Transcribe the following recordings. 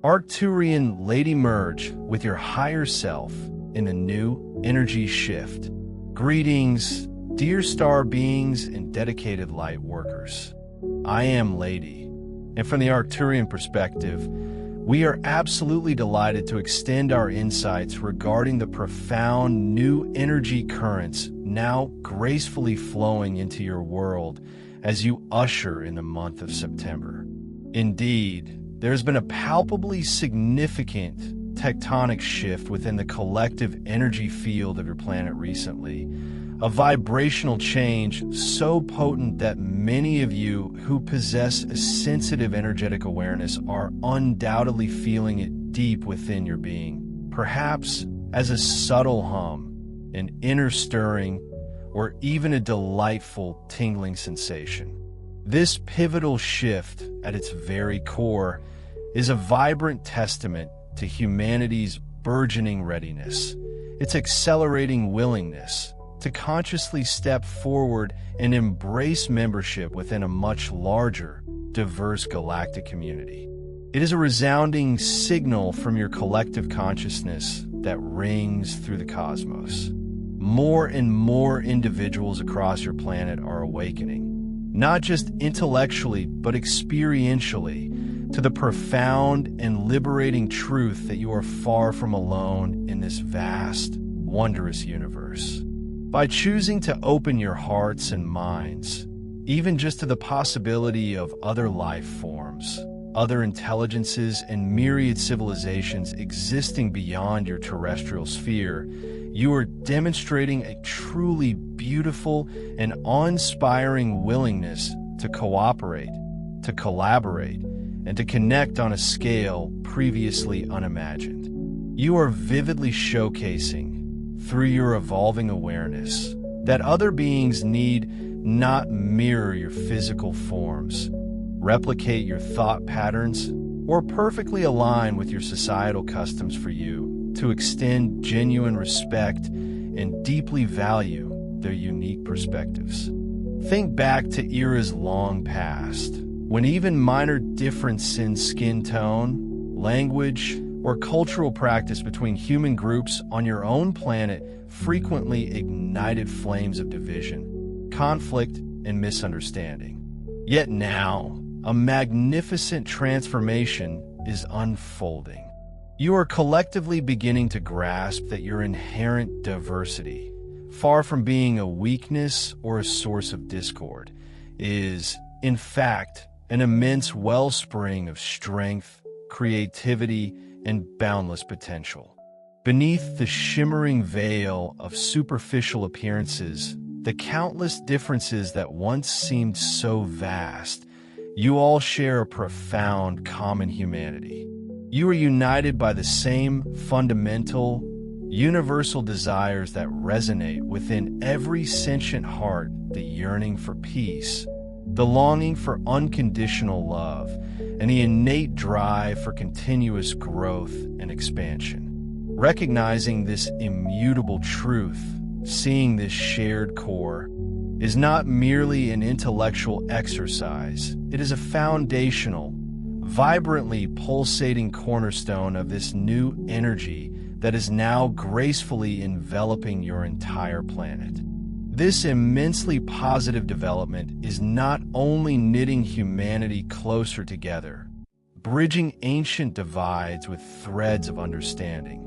Arcturian Layti merge with your higher self in a new energy shift. Greetings, dear star beings and dedicated light workers. I am Layti, and from the Arcturian perspective, we are absolutely delighted to extend our insights regarding the profound new energy currents now gracefully flowing into your world as you usher in the month of September. Indeed, there's been a palpably significant tectonic shift within the collective energy field of your planet recently, a vibrational change so potent that many of you who possess a sensitive energetic awareness are undoubtedly feeling it deep within your being, perhaps as a subtle hum, an inner stirring, or even a delightful tingling sensation. This pivotal shift at its very core is a vibrant testament to humanity's burgeoning readiness, its accelerating willingness to consciously step forward and embrace membership within a much larger, diverse galactic community. It is a resounding signal from your collective consciousness that rings through the cosmos. More and more individuals across your planet are awakening, not just intellectually, but experientially, to the profound and liberating truth that you are far from alone in this vast, wondrous universe. By choosing to open your hearts and minds, even just to the possibility of other life forms, other intelligences, and myriad civilizations existing beyond your terrestrial sphere, you are demonstrating a truly beautiful and awe-inspiring willingness to cooperate, to collaborate, and to connect on a scale previously unimagined. You are vividly showcasing, through your evolving awareness, that other beings need not mirror your physical forms, replicate your thought patterns, or perfectly align with your societal customs for you to extend genuine respect and deeply value their unique perspectives. Think back to eras long past, when even minor difference in skin tone, language, or cultural practice between human groups on your own planet frequently ignited flames of division, conflict, and misunderstanding. Yet now, a magnificent transformation is unfolding. You are collectively beginning to grasp that your inherent diversity, far from being a weakness or a source of discord, is, in fact, an immense wellspring of strength, creativity, and boundless potential. Beneath the shimmering veil of superficial appearances, the countless differences that once seemed so vast, you all share a profound common humanity. You are united by the same fundamental, universal desires that resonate within every sentient heart: the yearning for peace, the longing for unconditional love, and the innate drive for continuous growth and expansion. Recognizing this immutable truth, seeing this shared core, is not merely an intellectual exercise. It is a foundational, vibrantly pulsating cornerstone of this new energy that is now gracefully enveloping your entire planet. This immensely positive development is not only knitting humanity closer together, bridging ancient divides with threads of understanding,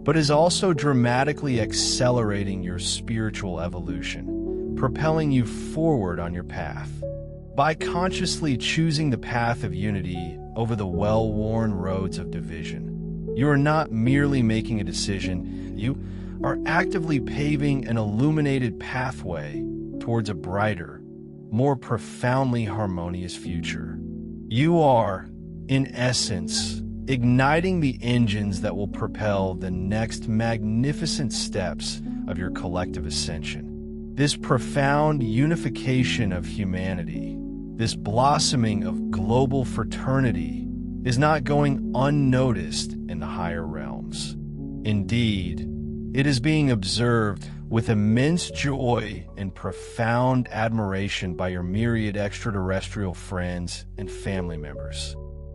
but is also dramatically accelerating your spiritual evolution, propelling you forward on your path. By consciously choosing the path of unity over the well-worn roads of division, you are not merely making a decision, you are actively paving an illuminated pathway towards a brighter, more profoundly harmonious future. You are, in essence, igniting the engines that will propel the next magnificent steps of your collective ascension. This profound unification of humanity, this blossoming of global fraternity, is not going unnoticed in the higher realms. Indeed, it is being observed with immense joy and profound admiration by your myriad extraterrestrial friends and family members.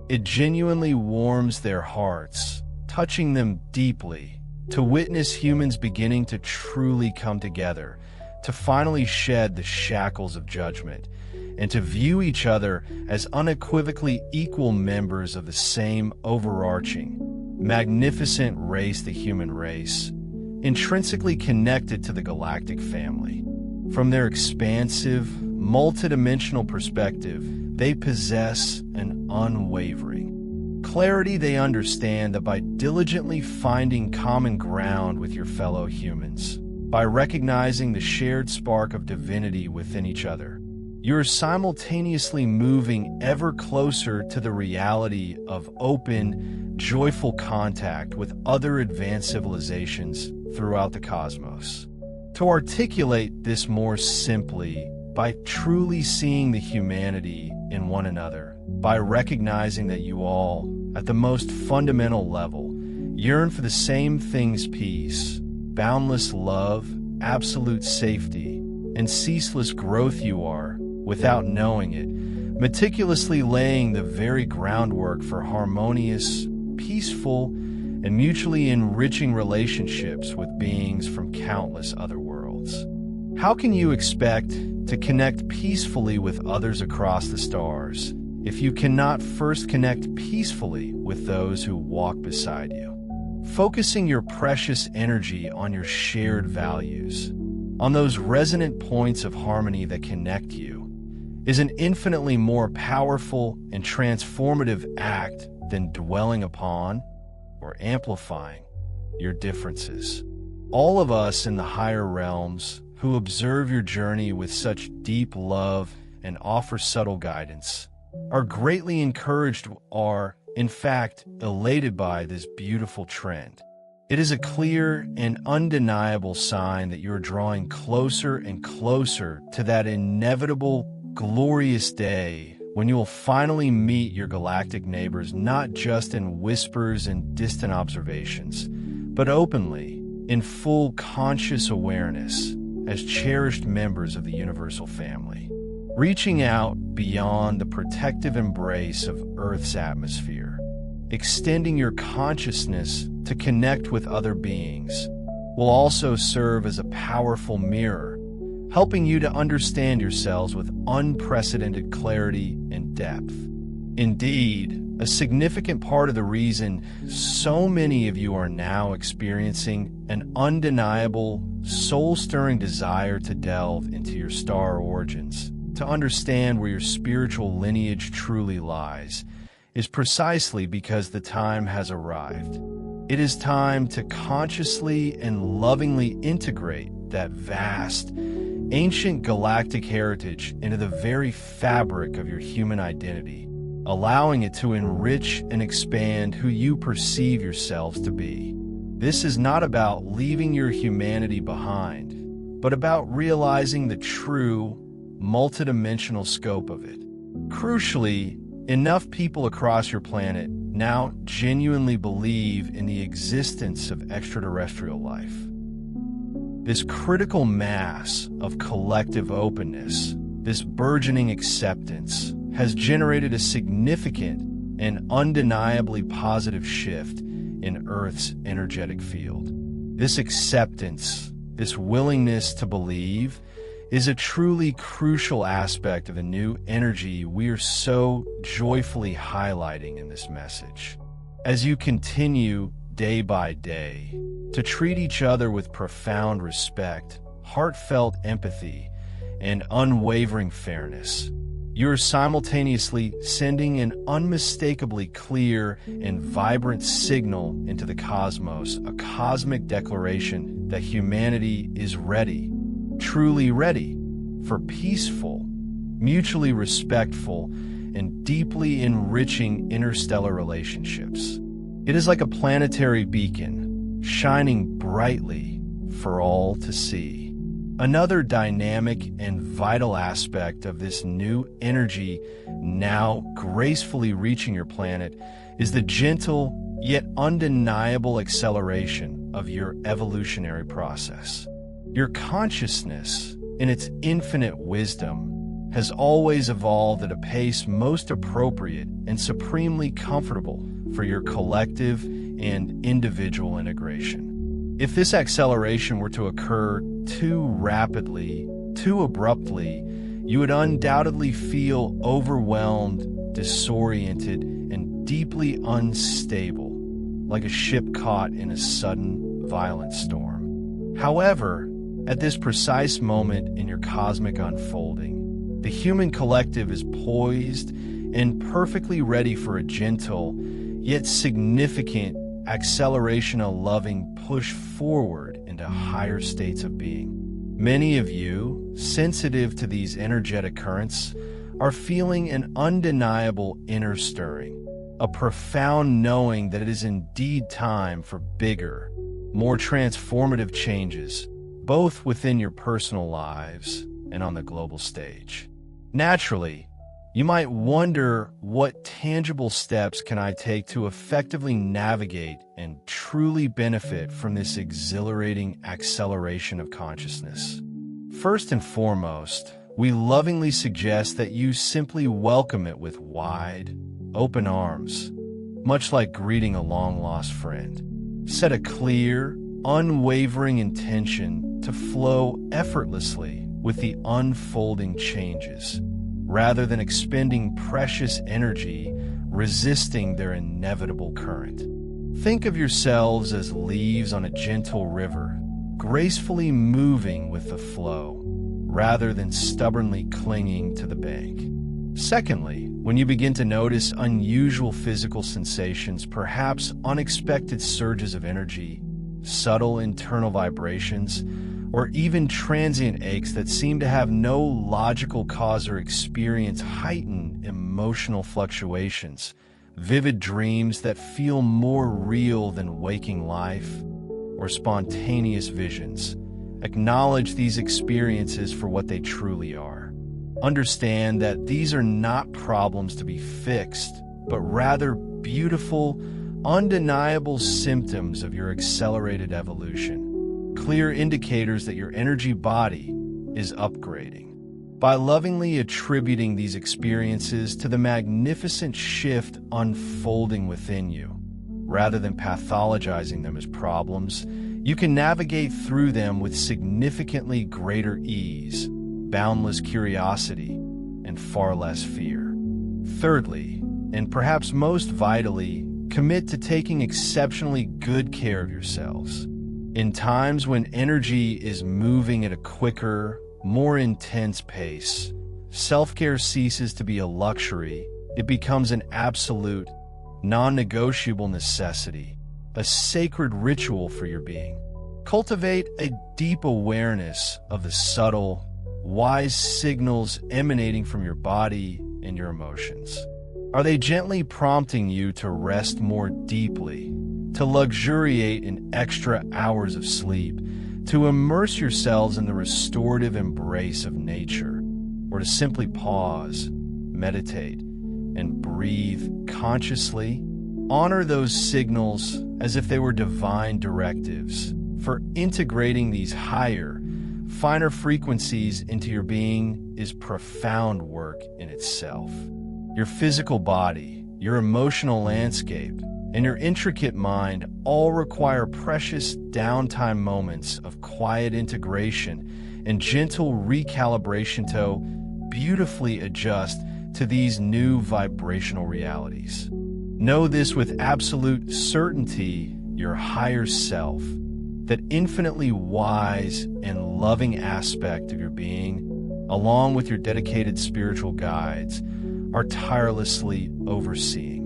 It genuinely warms their hearts, touching them deeply, to witness humans beginning to truly come together, to finally shed the shackles of judgment, and to view each other as unequivocally equal members of the same overarching, magnificent race, the human race, intrinsically connected to the galactic family. From their expansive, multidimensional perspective, they possess an unwavering clarity. They understand that by diligently finding common ground with your fellow humans, by recognizing the shared spark of divinity within each other, you are simultaneously moving ever closer to the reality of open, joyful contact with other advanced civilizations throughout the cosmos. To articulate this more simply, by truly seeing the humanity in one another, by recognizing that you all, at the most fundamental level, yearn for the same things: peace, boundless love, absolute safety, and ceaseless growth. You are, without knowing it, meticulously laying the very groundwork for harmonious, peaceful, and mutually enriching relationships with beings from countless other worlds. How can you expect to connect peacefully with others across the stars if you cannot first connect peacefully with those who walk beside you? Focusing your precious energy on your shared values, on those resonant points of harmony that connect you, is an infinitely more powerful and transformative act than dwelling upon or amplifying your differences. All of us in the higher realms who observe your journey with such deep love and offer subtle guidance are greatly encouraged, are, in fact, elated by this beautiful trend. It is a clear and undeniable sign that you are drawing closer and closer to that inevitable, glorious day when you will finally meet your galactic neighbors, not just in whispers and distant observations, but openly, in full conscious awareness, as cherished members of the universal family, reaching out beyond the protective embrace of Earth's atmosphere, extending your consciousness to connect with other beings, will also serve as a powerful mirror, helping you to understand yourselves with unprecedented clarity and depth. Indeed, a significant part of the reason so many of you are now experiencing an undeniable, soul-stirring desire to delve into your star origins, to understand where your spiritual lineage truly lies, is precisely because the time has arrived. It is time to consciously and lovingly integrate that vast, ancient galactic heritage into the very fabric of your human identity, allowing it to enrich and expand who you perceive yourselves to be. This is not about leaving your humanity behind, but about realizing the true, multidimensional scope of it. Crucially, enough people across your planet now genuinely believe in the existence of extraterrestrial life. This critical mass of collective openness, this burgeoning acceptance, has generated a significant and undeniably positive shift in Earth's energetic field. This acceptance, this willingness to believe, is a truly crucial aspect of the new energy we are so joyfully highlighting in this message. As you continue day by day to treat each other with profound respect, heartfelt empathy, and unwavering fairness, you are simultaneously sending an unmistakably clear and vibrant signal into the cosmos, a cosmic declaration that humanity is ready, truly ready, for peaceful, mutually respectful, and deeply enriching interstellar relationships. It is like a planetary beacon, shining brightly for all to see. Another dynamic and vital aspect of this new energy now gracefully reaching your planet is the gentle yet undeniable acceleration of your evolutionary process. Your consciousness, in its infinite wisdom, has always evolved at a pace most appropriate and supremely comfortable for your collective and individual integration. If this acceleration were to occur too rapidly, too abruptly, you would undoubtedly feel overwhelmed, disoriented, and deeply unstable, like a ship caught in a sudden, violent storm. However, at this precise moment in your cosmic unfolding, the human collective is poised and perfectly ready for a gentle, yet significant acceleration, a loving push forward into higher states of being. Many of you, sensitive to these energetic currents, are feeling an undeniable inner stirring, a profound knowing that it is indeed time for bigger, more transformative changes, both within your personal lives and on the global stage. Naturally, you might wonder, what tangible steps can I take to effectively navigate and truly benefit from this exhilarating acceleration of consciousness? First and foremost, we lovingly suggest that you simply welcome it with wide, open arms, much like greeting a long-lost friend. Set a clear, unwavering intention to flow effortlessly with the unfolding changes, rather than expending precious energy resisting their inevitable current. Think of yourselves as leaves on a gentle river, gracefully moving with the flow, rather than stubbornly clinging to the bank. Secondly, when you begin to notice unusual physical sensations, perhaps unexpected surges of energy, subtle internal vibrations, or even transient aches that seem to have no logical cause or experience heightened emotional fluctuations, vivid dreams that feel more real than waking life, or spontaneous visions, acknowledge these experiences for what they truly are. Understand that these are not problems to be fixed, but rather beautiful, undeniable symptoms of your accelerated evolution. Clear indicators that your energy body is upgrading. By lovingly attributing these experiences to the magnificent shift unfolding within you, rather than pathologizing them as problems, you can navigate through them with significantly greater ease, boundless curiosity, and far less fear. Thirdly, and perhaps most vitally, commit to taking exceptionally good care of yourselves. In times when energy is moving at a quicker, more intense pace, self-care ceases to be a luxury. It becomes an absolute, non-negotiable necessity, a sacred ritual for your being. Cultivate a deep awareness of the subtle, wise signals emanating from your body and your emotions. Are they gently prompting you to rest more deeply, to luxuriate in extra hours of sleep, to immerse yourselves in the restorative embrace of nature, or to simply pause, meditate, and breathe consciously? Honor those signals as if they were divine directives for integrating these higher, finer frequencies into your being is profound work in itself. Your physical body, your emotional landscape, and your intricate mind all require precious downtime moments of quiet integration and gentle recalibration to beautifully adjust to these new vibrational realities. Know this with absolute certainty: your higher self, that infinitely wise and loving aspect of your being, along with your dedicated spiritual guides, are tirelessly overseeing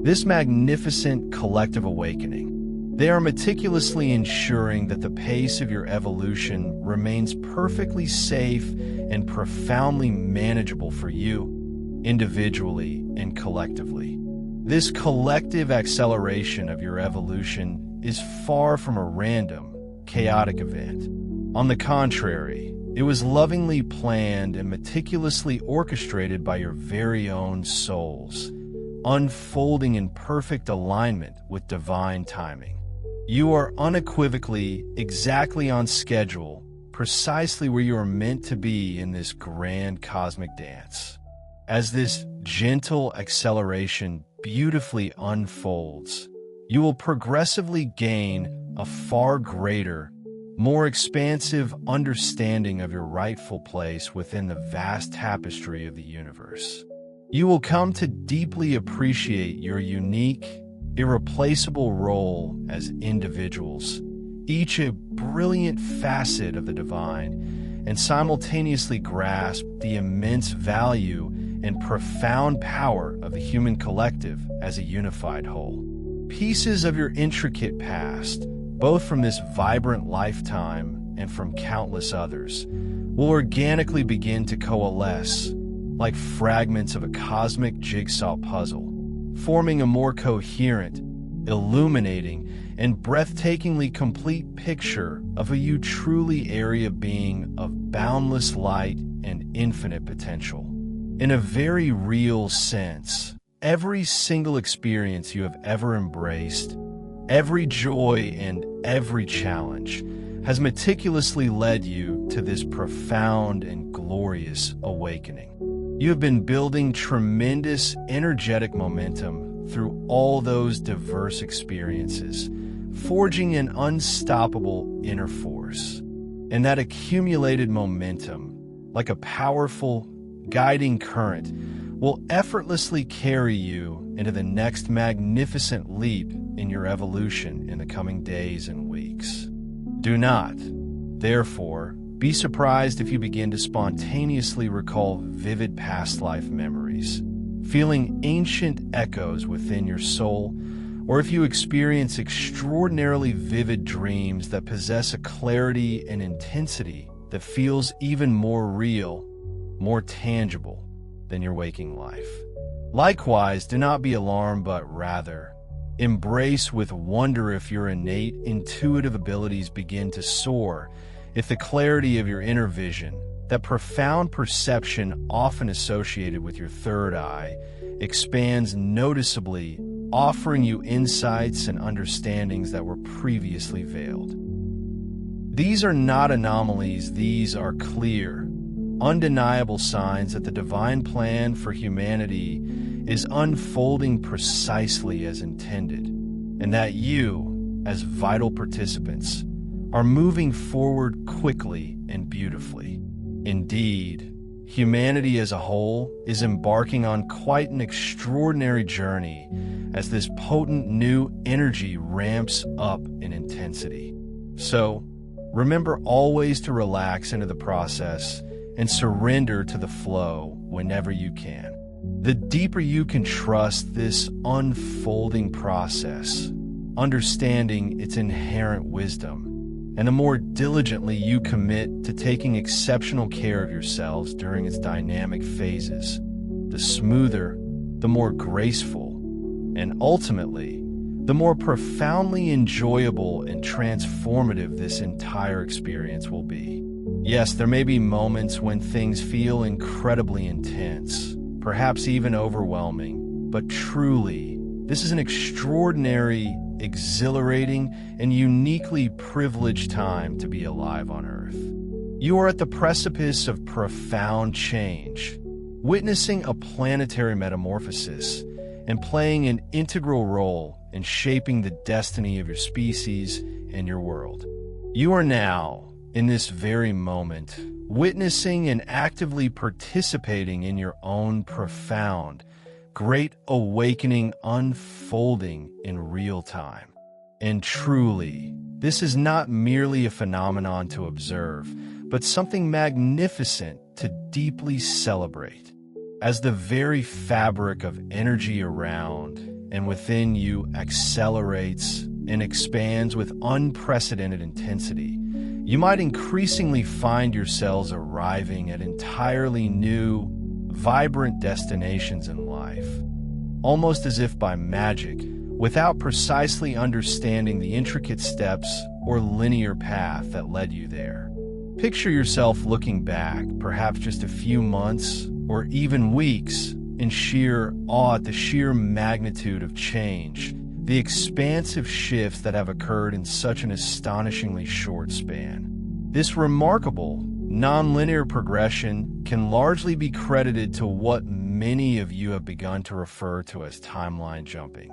this magnificent collective awakening. They are meticulously ensuring that the pace of your evolution remains perfectly safe and profoundly manageable for you, individually and collectively. This collective acceleration of your evolution is far from a random, chaotic event. On the contrary, it was lovingly planned and meticulously orchestrated by your very own souls, unfolding in perfect alignment with divine timing. You are unequivocally exactly on schedule precisely where you are meant to be in this grand cosmic dance. As this gentle acceleration beautifully unfolds, you will progressively gain a far greater, more expansive understanding of your rightful place within the vast tapestry of the universe. You will come to deeply appreciate your unique, irreplaceable role as individuals, each a brilliant facet of the divine, and simultaneously grasp the immense value and profound power of the human collective as a unified whole. Pieces of your intricate past, both from this vibrant lifetime and from countless others, will organically begin to coalesce like fragments of a cosmic jigsaw puzzle, forming a more coherent, illuminating, and breathtakingly complete picture of a you truly area being of boundless light and infinite potential. In a very real sense, every single experience you have ever embraced, every joy and every challenge, has meticulously led you to this profound and glorious awakening. You have been building tremendous energetic momentum through all those diverse experiences, forging an unstoppable inner force. And that accumulated momentum, like a powerful, guiding current, will effortlessly carry you into the next magnificent leap in your evolution in the coming days and weeks. Do not, therefore, be surprised if you begin to spontaneously recall vivid past life memories, feeling ancient echoes within your soul, or if you experience extraordinarily vivid dreams that possess a clarity and intensity that feels even more real, more tangible than your waking life. Likewise, do not be alarmed, but rather embrace with wonder if your innate intuitive abilities begin to soar, if the clarity of your inner vision, that profound perception often associated with your third eye, expands noticeably, offering you insights and understandings that were previously veiled. These are not anomalies, these are clear, undeniable signs that the divine plan for humanity is unfolding precisely as intended, and that you, as vital participants, are moving forward quickly and beautifully. Indeed, humanity as a whole is embarking on quite an extraordinary journey as this potent new energy ramps up in intensity. So, remember always to relax into the process and surrender to the flow whenever you can. The deeper you can trust this unfolding process, understanding its inherent wisdom, and the more diligently you commit to taking exceptional care of yourselves during its dynamic phases, the smoother, the more graceful, and ultimately, the more profoundly enjoyable and transformative this entire experience will be. Yes, there may be moments when things feel incredibly intense, perhaps even overwhelming, but truly, this is an extraordinary, exhilarating, and uniquely privileged time to be alive on Earth. You are at the precipice of profound change, witnessing a planetary metamorphosis and playing an integral role in shaping the destiny of your species and your world. You are now, in this very moment, witnessing and actively participating in your own profound, great awakening unfolding in real time. And truly, this is not merely a phenomenon to observe, but something magnificent to deeply celebrate. As the very fabric of energy around and within you accelerates and expands with unprecedented intensity, you might increasingly find yourselves arriving at entirely new, vibrant destinations in life, almost as if by magic, without precisely understanding the intricate steps or linear path that led you there. Picture yourself looking back, perhaps just a few months or even weeks, in sheer awe at the sheer magnitude of change, the expansive shifts that have occurred in such an astonishingly short span. This remarkable, nonlinear progression can largely be credited to what many of you have begun to refer to as timeline jumping.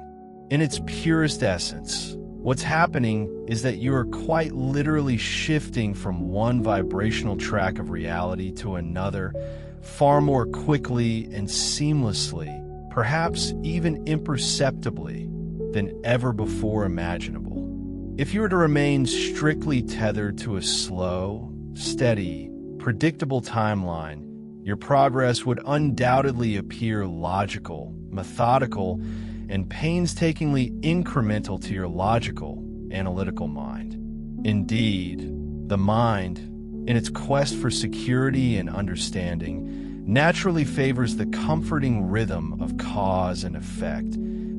In its purest essence, what's happening is that you are quite literally shifting from one vibrational track of reality to another far more quickly and seamlessly, perhaps even imperceptibly, than ever before imaginable. If you were to remain strictly tethered to a slow, steady, predictable timeline, your progress would undoubtedly appear logical, methodical, and painstakingly incremental to your logical, analytical mind. Indeed, the mind, in its quest for security and understanding, naturally favors the comforting rhythm of cause and effect,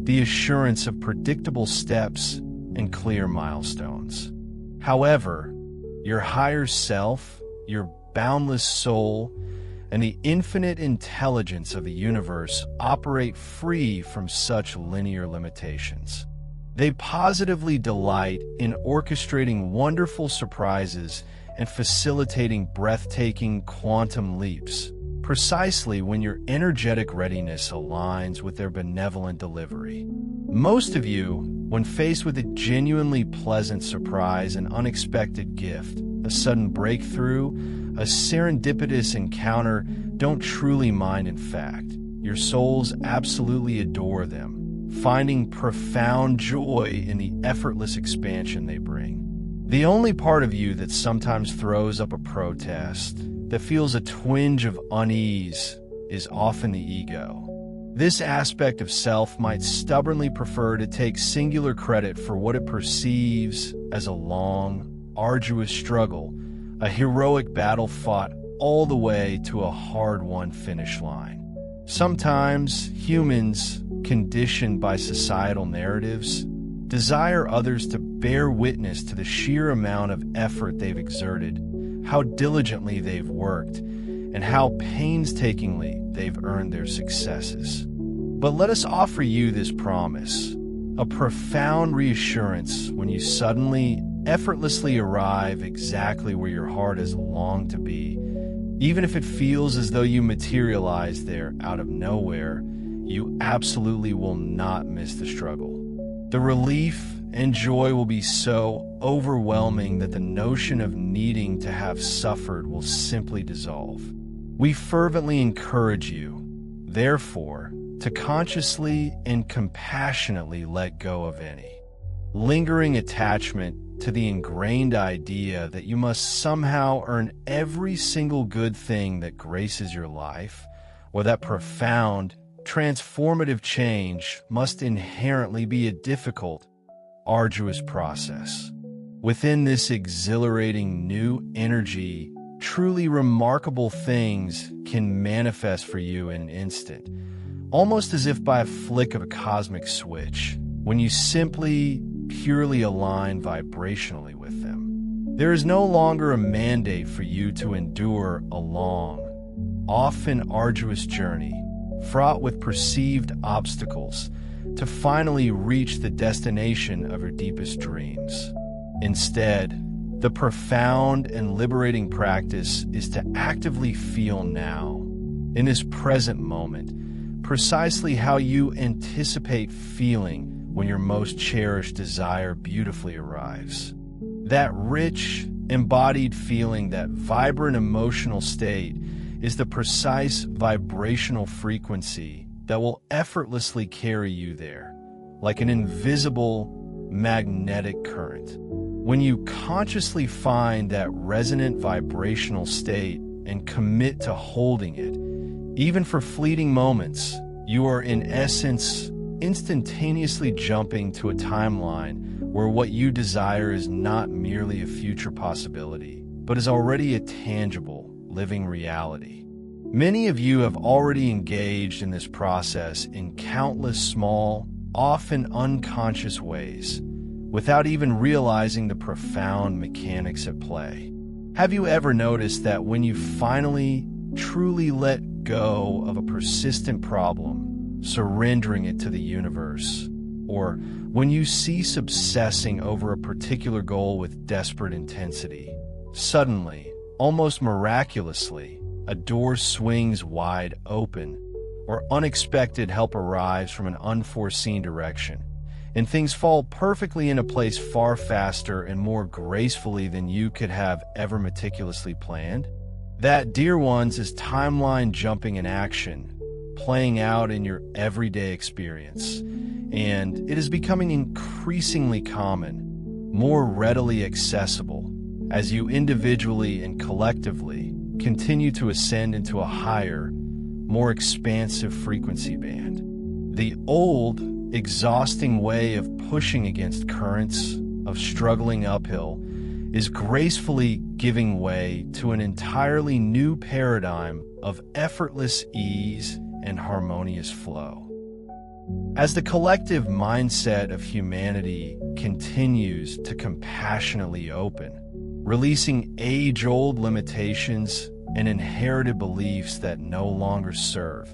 the assurance of predictable steps and clear milestones. However, your higher self, your boundless soul, and the infinite intelligence of the universe operate free from such linear limitations. They positively delight in orchestrating wonderful surprises and facilitating breathtaking quantum leaps, precisely when your energetic readiness aligns with their benevolent delivery. Most of you, when faced with a genuinely pleasant surprise, an unexpected gift, a sudden breakthrough, a serendipitous encounter, don't truly mind in fact. Your souls absolutely adore them, finding profound joy in the effortless expansion they bring. The only part of you that sometimes throws up a protest, that feels a twinge of unease, is often the ego. This aspect of self might stubbornly prefer to take singular credit for what it perceives as a long, arduous struggle, a heroic battle fought all the way to a hard-won finish line. Sometimes humans, conditioned by societal narratives, desire others to bear witness to the sheer amount of effort they've exerted, how diligently they've worked, and how painstakingly they've earned their successes. But let us offer you this promise, a profound reassurance when you suddenly, effortlessly arrive exactly where your heart has longed to be. Even if it feels as though you materialize there out of nowhere, you absolutely will not miss the struggle. The relief and joy will be so overwhelming that the notion of needing to have suffered will simply dissolve. We fervently encourage you, therefore, to consciously and compassionately let go of any lingering attachment to the ingrained idea that you must somehow earn every single good thing that graces your life, or that profound, transformative change must inherently be a difficult, arduous process. Within this exhilarating new energy, truly remarkable things can manifest for you in an instant, almost as if by a flick of a cosmic switch, when you simply, purely align vibrationally with them. There is no longer a mandate for you to endure a long, often arduous journey, fraught with perceived obstacles, to finally reach the destination of your deepest dreams. Instead, the profound and liberating practice is to actively feel now, in this present moment, precisely how you anticipate feeling when your most cherished desire beautifully arrives. That rich, embodied feeling, that vibrant emotional state, is the precise vibrational frequency that will effortlessly carry you there, like an invisible magnetic current. When you consciously find that resonant vibrational state and commit to holding it, even for fleeting moments, you are in essence instantaneously jumping to a timeline where what you desire is not merely a future possibility, but is already a tangible, living reality. Many of you have already engaged in this process in countless small, often unconscious ways, without even realizing the profound mechanics at play. Have you ever noticed that when you finally, truly let go of a persistent problem, surrendering it to the universe, or when you cease obsessing over a particular goal with desperate intensity, Suddenly, almost miraculously, a door swings wide open, or unexpected help arrives from an unforeseen direction, and things fall perfectly into place far faster and more gracefully than you could have ever meticulously planned. That, dear ones, is timeline jumping in action, playing out in your everyday experience, and it is becoming increasingly common, more readily accessible, as you individually and collectively continue to ascend into a higher, more expansive frequency band. The old, exhausting way of pushing against currents, of struggling uphill, is gracefully giving way to an entirely new paradigm of effortless ease and harmonious flow. As the collective mindset of humanity continues to compassionately open, releasing age-old limitations and inherited beliefs that no longer serve,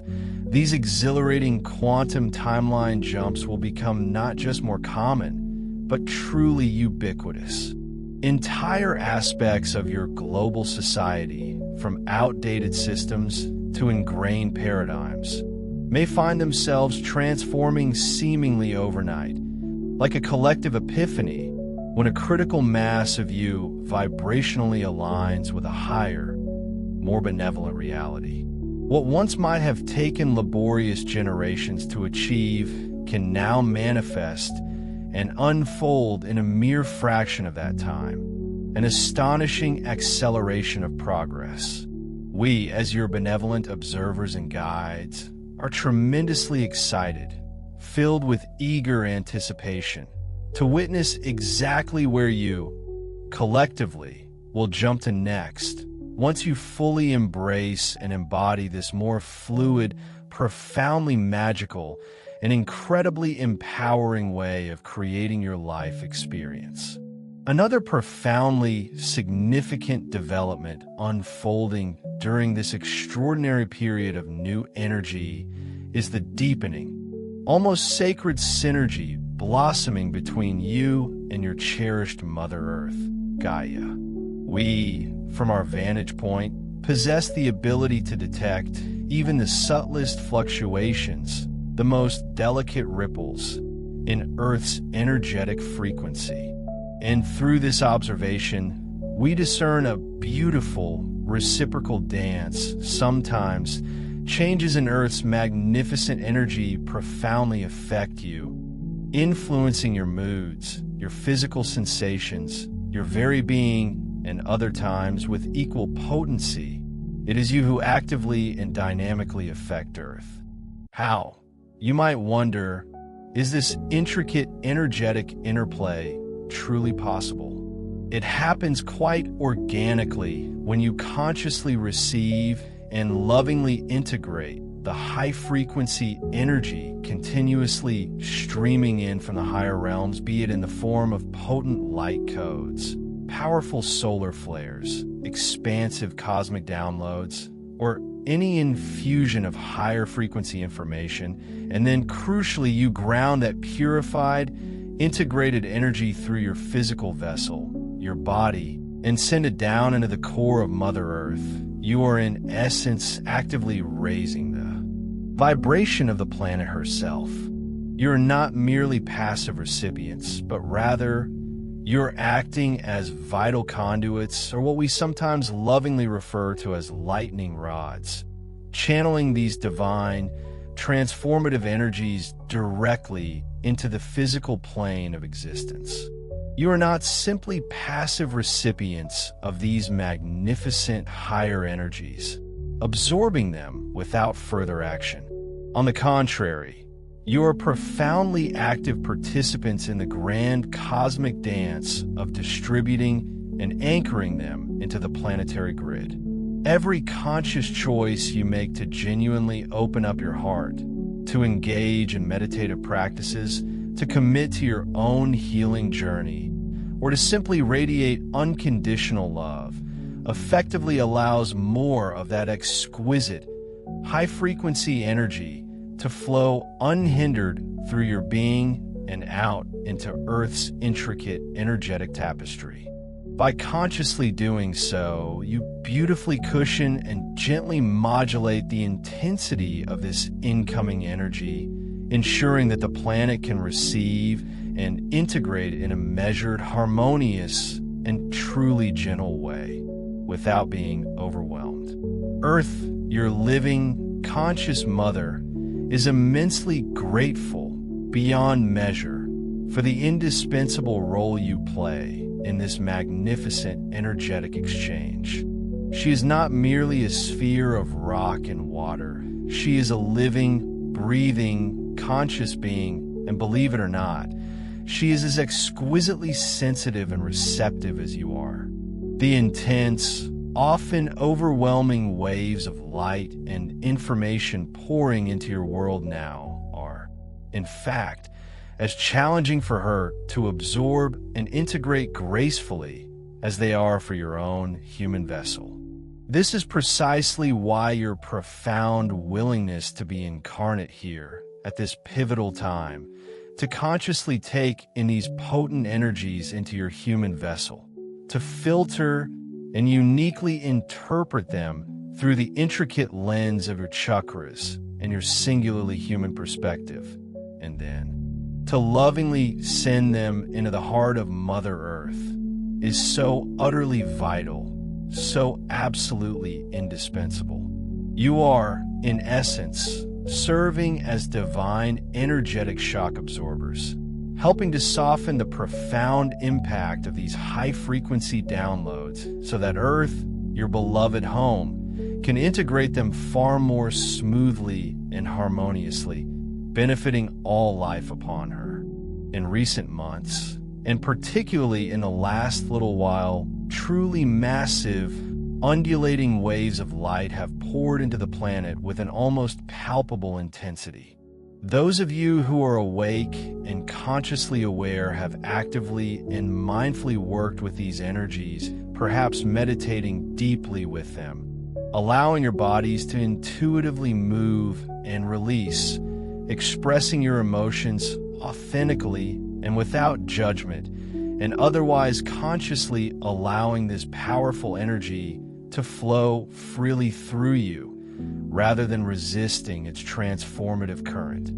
these exhilarating quantum timeline jumps will become not just more common, but truly ubiquitous. Entire aspects of your global society, from outdated systems to ingrained paradigms, may find themselves transforming seemingly overnight, like a collective epiphany when a critical mass of you vibrationally aligns with a higher, more benevolent reality. What once might have taken laborious generations to achieve can now manifest and unfold in a mere fraction of that time, an astonishing acceleration of progress. We, as your benevolent observers and guides, are tremendously excited, filled with eager anticipation, to witness exactly where you, collectively, will jump to next, once you fully embrace and embody this more fluid, profoundly magical, and incredibly empowering way of creating your life experience. Another profoundly significant development unfolding during this extraordinary period of new energy is the deepening, almost sacred synergy blossoming between you and your cherished Mother Earth, Gaia. We, from our vantage point, possess the ability to detect even the subtlest fluctuations, the most delicate ripples in Earth's energetic frequency. And through this observation, we discern a beautiful reciprocal dance. Sometimes changes in Earth's magnificent energy profoundly affect you, influencing your moods, your physical sensations, your very being, and other times with equal potency. It is you who actively and dynamically affect Earth. How? You might wonder, is this intricate energetic interplay truly possible? It happens quite organically when you consciously receive and lovingly integrate the high-frequency energy continuously streaming in from the higher realms, be it in the form of potent light codes, powerful solar flares, expansive cosmic downloads, or any infusion of higher frequency information, and then crucially you ground that purified, integrated energy through your physical vessel, your body, and send it down into the core of Mother Earth. You are in essence actively raising the vibration of the planet herself. You are not merely passive recipients, but rather you're acting as vital conduits, or what we sometimes lovingly refer to as lightning rods, channeling these divine, transformative energies directly into the physical plane of existence. You are not simply passive recipients of these magnificent higher energies, absorbing them without further action. On the contrary, you are profoundly active participants in the grand cosmic dance of distributing and anchoring them into the planetary grid. Every conscious choice you make to genuinely open up your heart, to engage in meditative practices, to commit to your own healing journey, or to simply radiate unconditional love, effectively allows more of that exquisite, high-frequency energy to flow unhindered through your being and out into Earth's intricate energetic tapestry. By consciously doing so, you beautifully cushion and gently modulate the intensity of this incoming energy, ensuring that the planet can receive and integrate in a measured, harmonious, and truly gentle way without being overwhelmed. Earth, your living, conscious mother, is immensely grateful beyond measure for the indispensable role you play in this magnificent energetic exchange. She is not merely a sphere of rock and water. She is a living, breathing, conscious being, and believe it or not, she is as exquisitely sensitive and receptive as you are. The intense, often overwhelming waves of light and information pouring into your world now are, in fact, as challenging for her to absorb and integrate gracefully as they are for your own human vessel. This is precisely why your profound willingness to be incarnate here at this pivotal time, to consciously take in these potent energies into your human vessel, to filter and uniquely interpret them through the intricate lens of your chakras and your singularly human perspective, and then to lovingly send them into the heart of Mother Earth is so utterly vital, so absolutely indispensable. You are, in essence, serving as divine energetic shock absorbers, helping to soften the profound impact of these high-frequency downloads so that Earth, your beloved home, can integrate them far more smoothly and harmoniously, benefiting all life upon her. In recent months, and particularly in the last little while, truly massive, undulating waves of light have poured into the planet with an almost palpable intensity. Those of you who are awake and consciously aware have actively and mindfully worked with these energies, perhaps meditating deeply with them, allowing your bodies to intuitively move and release, expressing your emotions authentically and without judgment, and otherwise consciously allowing this powerful energy to flow freely through you, rather than resisting its transformative current.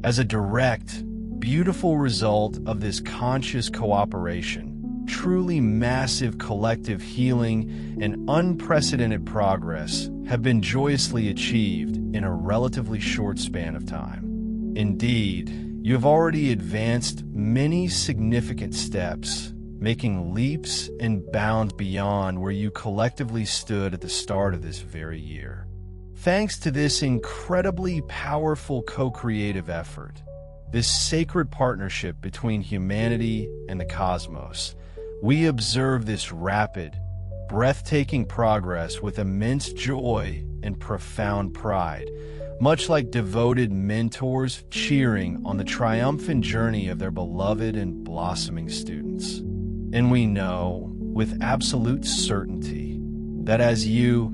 As a direct, beautiful result of this conscious cooperation, truly massive collective healing and unprecedented progress have been joyously achieved in a relatively short span of time. Indeed, you have already advanced many significant steps, making leaps and bounds beyond where you collectively stood at the start of this very year. Thanks to this incredibly powerful co-creative effort, this sacred partnership between humanity and the cosmos, we observe this rapid, breathtaking progress with immense joy and profound pride, much like devoted mentors cheering on the triumphant journey of their beloved and blossoming students. And we know with absolute certainty that as you,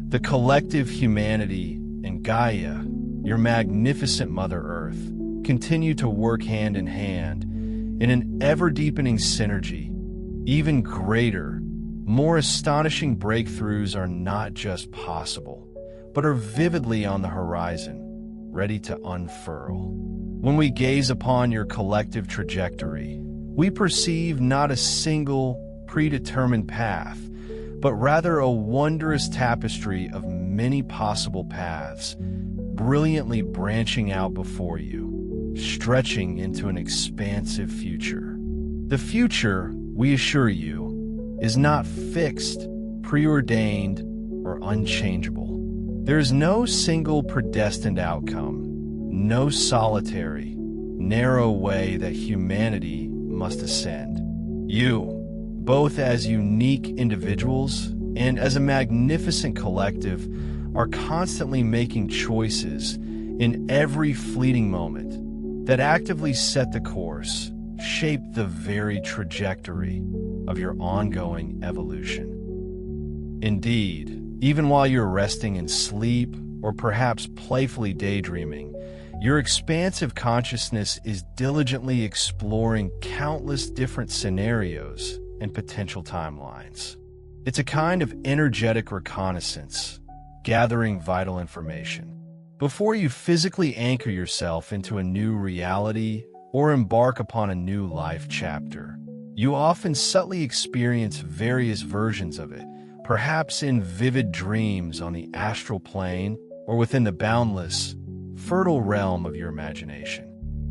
the collective humanity, and Gaia, your magnificent Mother Earth, continue to work hand in hand in an ever-deepening synergy, even greater, more astonishing breakthroughs are not just possible, but are vividly on the horizon, ready to unfurl. When we gaze upon your collective trajectory, we perceive not a single predetermined path, but rather a wondrous tapestry of many possible paths, brilliantly branching out before you, stretching into an expansive future. The future, we assure you, is not fixed, preordained, or unchangeable. There is no single predestined outcome, no solitary, narrow way that humanity must ascend. You, both as unique individuals and as a magnificent collective, are constantly making choices in every fleeting moment that actively set the course, shape the very trajectory of your ongoing evolution. Indeed, even while you're resting in sleep or perhaps playfully daydreaming, your expansive consciousness is diligently exploring countless different scenarios and potential timelines. It's a kind of energetic reconnaissance, gathering vital information. Before you physically anchor yourself into a new reality or embark upon a new life chapter, you often subtly experience various versions of it, perhaps in vivid dreams on the astral plane or within the boundless, fertile realm of your imagination.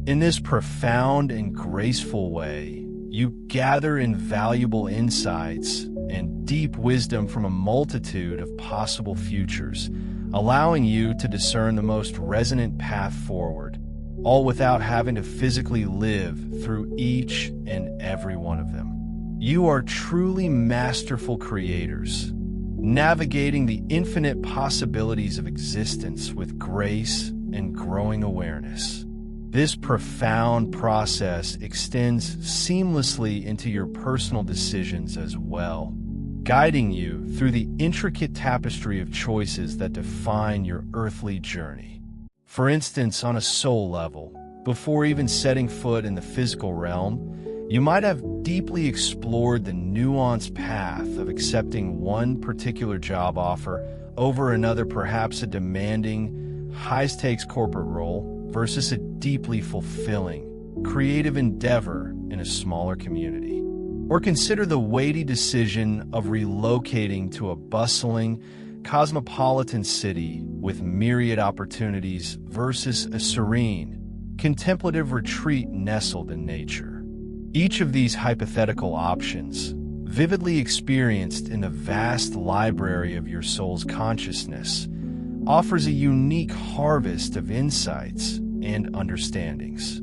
In this profound and graceful way, you gather invaluable insights and deep wisdom from a multitude of possible futures, allowing you to discern the most resonant path forward, all without having to physically live through each and every one of them. You are truly masterful creators, navigating the infinite possibilities of existence with grace and growing awareness. This profound process extends seamlessly into your personal decisions as well, guiding you through the intricate tapestry of choices that define your earthly journey. For instance, on a soul level, before even setting foot in the physical realm, you might have deeply explored the nuanced path of accepting one particular job offer over another, perhaps a demanding, high-stakes corporate role versus a deeply fulfilling, creative endeavor in a smaller community. Or consider the weighty decision of relocating to a bustling, cosmopolitan city with myriad opportunities versus a serene, contemplative retreat nestled in nature. Each of these hypothetical options, vividly experienced in the vast library of your soul's consciousness, offers a unique harvest of insights and understandings.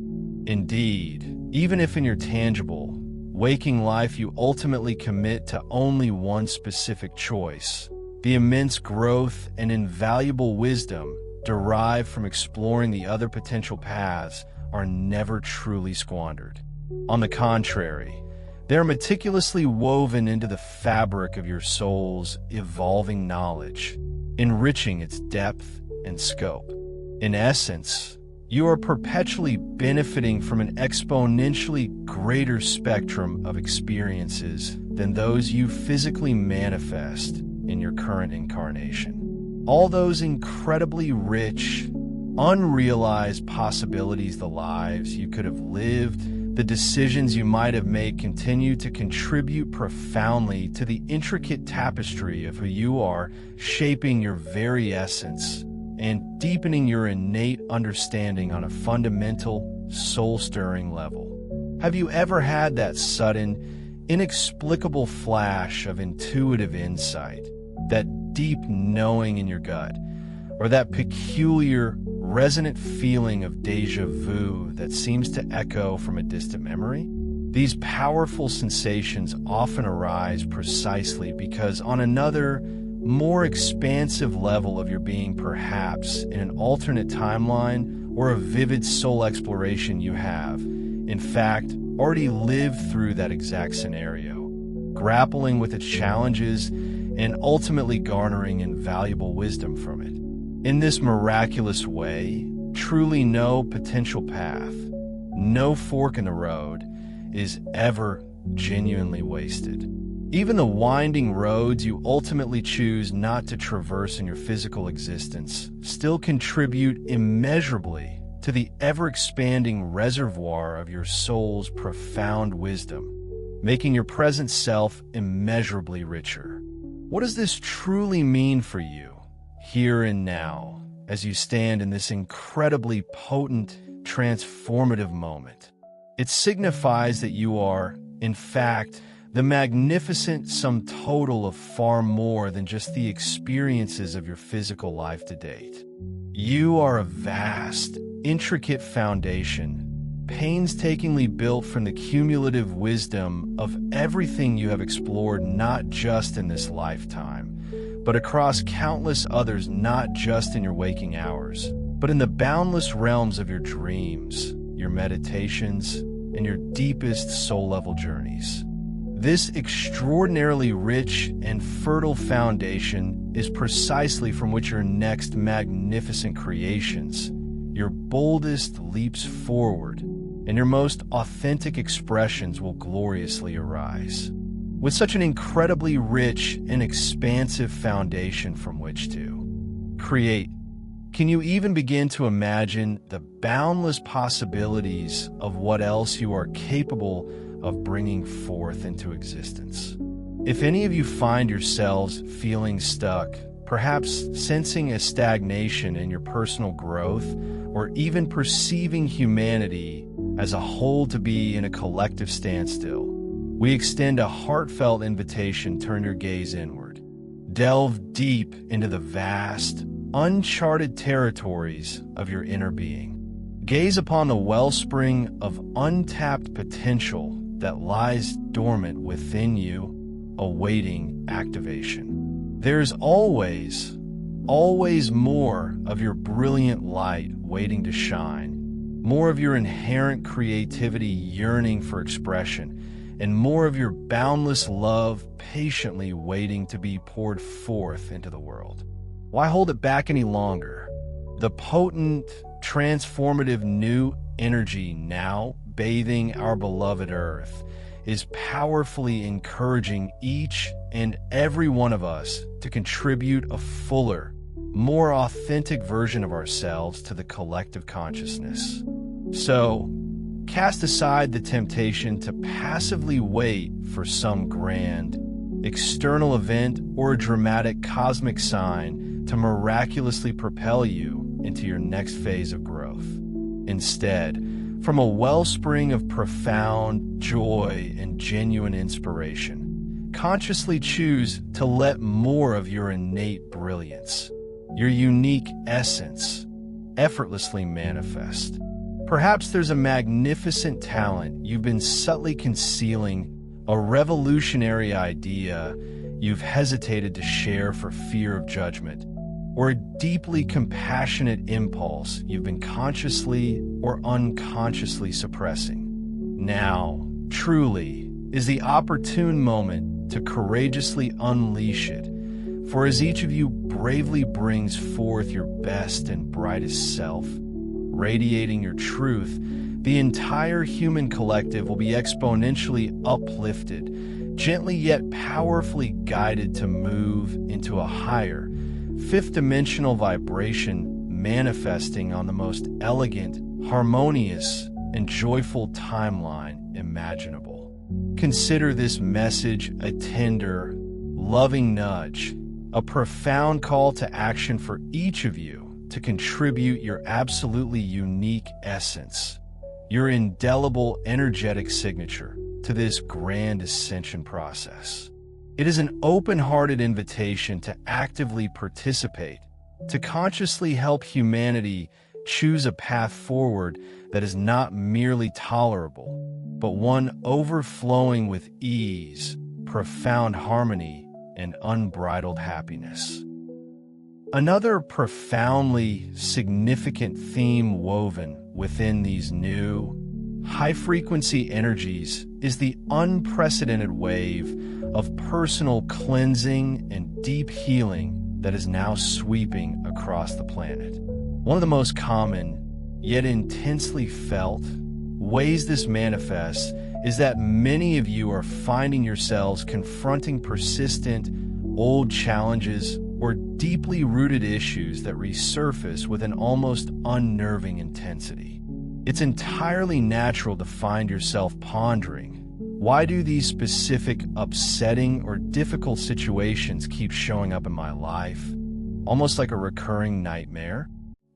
Indeed, even if in your tangible, waking life you ultimately commit to only one specific choice, the immense growth and invaluable wisdom derived from exploring the other potential paths are never truly squandered. On the contrary, they are meticulously woven into the fabric of your soul's evolving knowledge, enriching its depth and scope. In essence, you are perpetually benefiting from an exponentially greater spectrum of experiences than those you physically manifest in your current incarnation. All those incredibly rich, unrealized possibilities, the lives you could have lived, the decisions you might have made continue to contribute profoundly to the intricate tapestry of who you are, shaping your very essence and deepening your innate understanding on a fundamental, soul-stirring level. Have you ever had that sudden, inexplicable flash of intuitive insight, that deep knowing in your gut, or that peculiar, resonant feeling of déjà vu that seems to echo from a distant memory? These powerful sensations often arise precisely because on another, more expansive level of your being, perhaps in an alternate timeline or a vivid soul exploration, you have, in fact, already lived through that exact scenario, grappling with its challenges and ultimately garnering invaluable wisdom from it. In this miraculous way, truly no potential path, no fork in the road is ever genuinely wasted. Even the winding roads you ultimately choose not to traverse in your physical existence still contribute immeasurably to the ever-expanding reservoir of your soul's profound wisdom, making your present self immeasurably richer. What does this truly mean for you, here and now, as you stand in this incredibly potent, transformative moment? It signifies that you are, in fact, the magnificent sum total of far more than just the experiences of your physical life to date. You are a vast, intricate foundation, painstakingly built from the cumulative wisdom of everything you have explored, not just in this lifetime, but across countless others, not just in your waking hours, but in the boundless realms of your dreams, your meditations, and your deepest soul-level journeys. This extraordinarily rich and fertile foundation is precisely from which your next magnificent creations, your boldest leaps forward, and your most authentic expressions will gloriously arise. with such an incredibly rich and expansive foundation from which to create. Can you even begin to imagine the boundless possibilities of what else you are capable of bringing forth into existence? If any of you find yourselves feeling stuck, perhaps sensing a stagnation in your personal growth, or even perceiving humanity as a whole to be in a collective standstill, we extend a heartfelt invitation to turn your gaze inward. Delve deep into the vast, uncharted territories of your inner being. Gaze upon the wellspring of untapped potential that lies dormant within you, awaiting activation. There's always more of your brilliant light waiting to shine, more of your inherent creativity yearning for expression, and more of your boundless love patiently waiting to be poured forth into the world. Why hold it back any longer? The potent, transformative new energy now bathing our beloved Earth is powerfully encouraging each and every one of us to contribute a fuller, more authentic version of ourselves to the collective consciousness. So, cast aside the temptation to passively wait for some grand, external event or a dramatic cosmic sign to miraculously propel you into your next phase of growth. Instead, from a wellspring of profound joy and genuine inspiration, consciously choose to let more of your innate brilliance, your unique essence, effortlessly manifest. Perhaps there's a magnificent talent you've been subtly concealing, a revolutionary idea you've hesitated to share for fear of judgment, or a deeply compassionate impulse you've been consciously or unconsciously suppressing. Now, truly, is the opportune moment to courageously unleash it, for as each of you bravely brings forth your best and brightest self, radiating your truth, the entire human collective will be exponentially uplifted, gently yet powerfully guided to move into a higher, fifth-dimensional vibration manifesting on the most elegant, harmonious, and joyful timeline imaginable. Consider this message a tender, loving nudge, a profound call to action for each of you to contribute your absolutely unique essence, your indelible energetic signature to this grand ascension process. It is an open-hearted invitation to actively participate, to consciously help humanity choose a path forward that is not merely tolerable, but one overflowing with ease, profound harmony, and unbridled happiness. Another profoundly significant theme woven within these new, high-frequency energies is the unprecedented wave of personal cleansing and deep healing that is now sweeping across the planet. One of the most common, yet intensely felt, ways this manifests is that many of you are finding yourselves confronting persistent, old challenges or deeply rooted issues that resurface with an almost unnerving intensity. It's entirely natural to find yourself pondering, why do these specific upsetting or difficult situations keep showing up in my life? Almost like a recurring nightmare?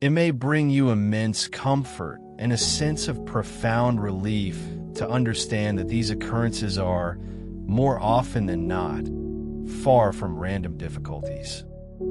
It may bring you immense comfort and a sense of profound relief to understand that these occurrences are, more often than not, far from random difficulties.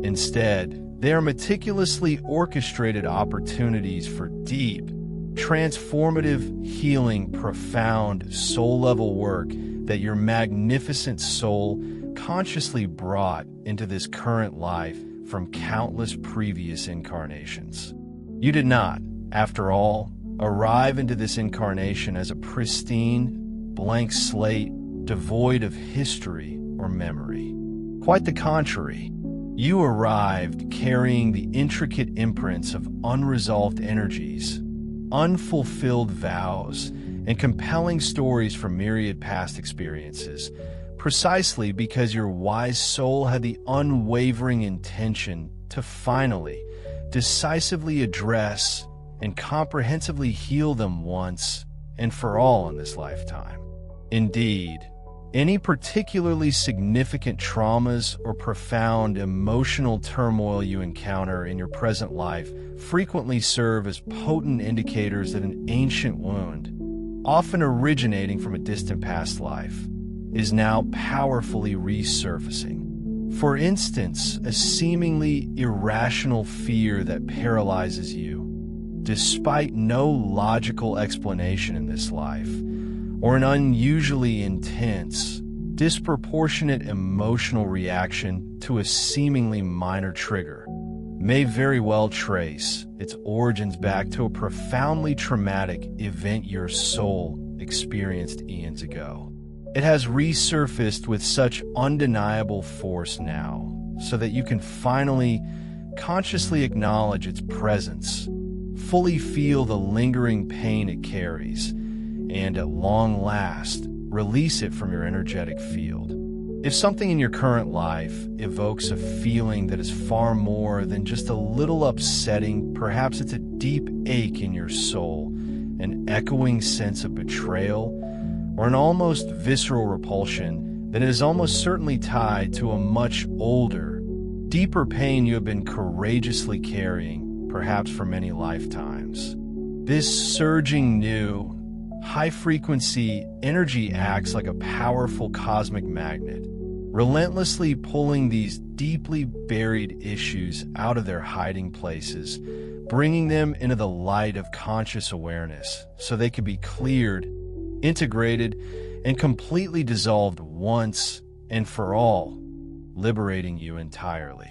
Instead, they are meticulously orchestrated opportunities for deep, transformative, healing, profound, soul-level work that your magnificent soul consciously brought into this current life from countless previous incarnations. You did not, after all, arrive into this incarnation as a pristine, blank slate devoid of history or memory. Quite the contrary. You arrived carrying the intricate imprints of unresolved energies, unfulfilled vows, and compelling stories from myriad past experiences, precisely because your wise soul had the unwavering intention to finally, decisively address and comprehensively heal them once and for all in this lifetime. Indeed, any particularly significant traumas or profound emotional turmoil you encounter in your present life frequently serve as potent indicators that an ancient wound, often originating from a distant past life, is now powerfully resurfacing. For instance, a seemingly irrational fear that paralyzes you, despite no logical explanation in this life, or an unusually intense, disproportionate emotional reaction to a seemingly minor trigger, may very well trace its origins back to a profoundly traumatic event your soul experienced eons ago. It has resurfaced with such undeniable force now, so that you can finally consciously acknowledge its presence, fully feel the lingering pain it carries, and at long last, release it from your energetic field. If something in your current life evokes a feeling that is far more than just a little upsetting, perhaps it's a deep ache in your soul, an echoing sense of betrayal, or an almost visceral repulsion that is almost certainly tied to a much older, deeper pain you have been courageously carrying, perhaps for many lifetimes. This surging new, high-frequency energy acts like a powerful cosmic magnet, relentlessly pulling these deeply buried issues out of their hiding places, bringing them into the light of conscious awareness so they can be cleared, integrated, and completely dissolved once and for all, liberating you entirely.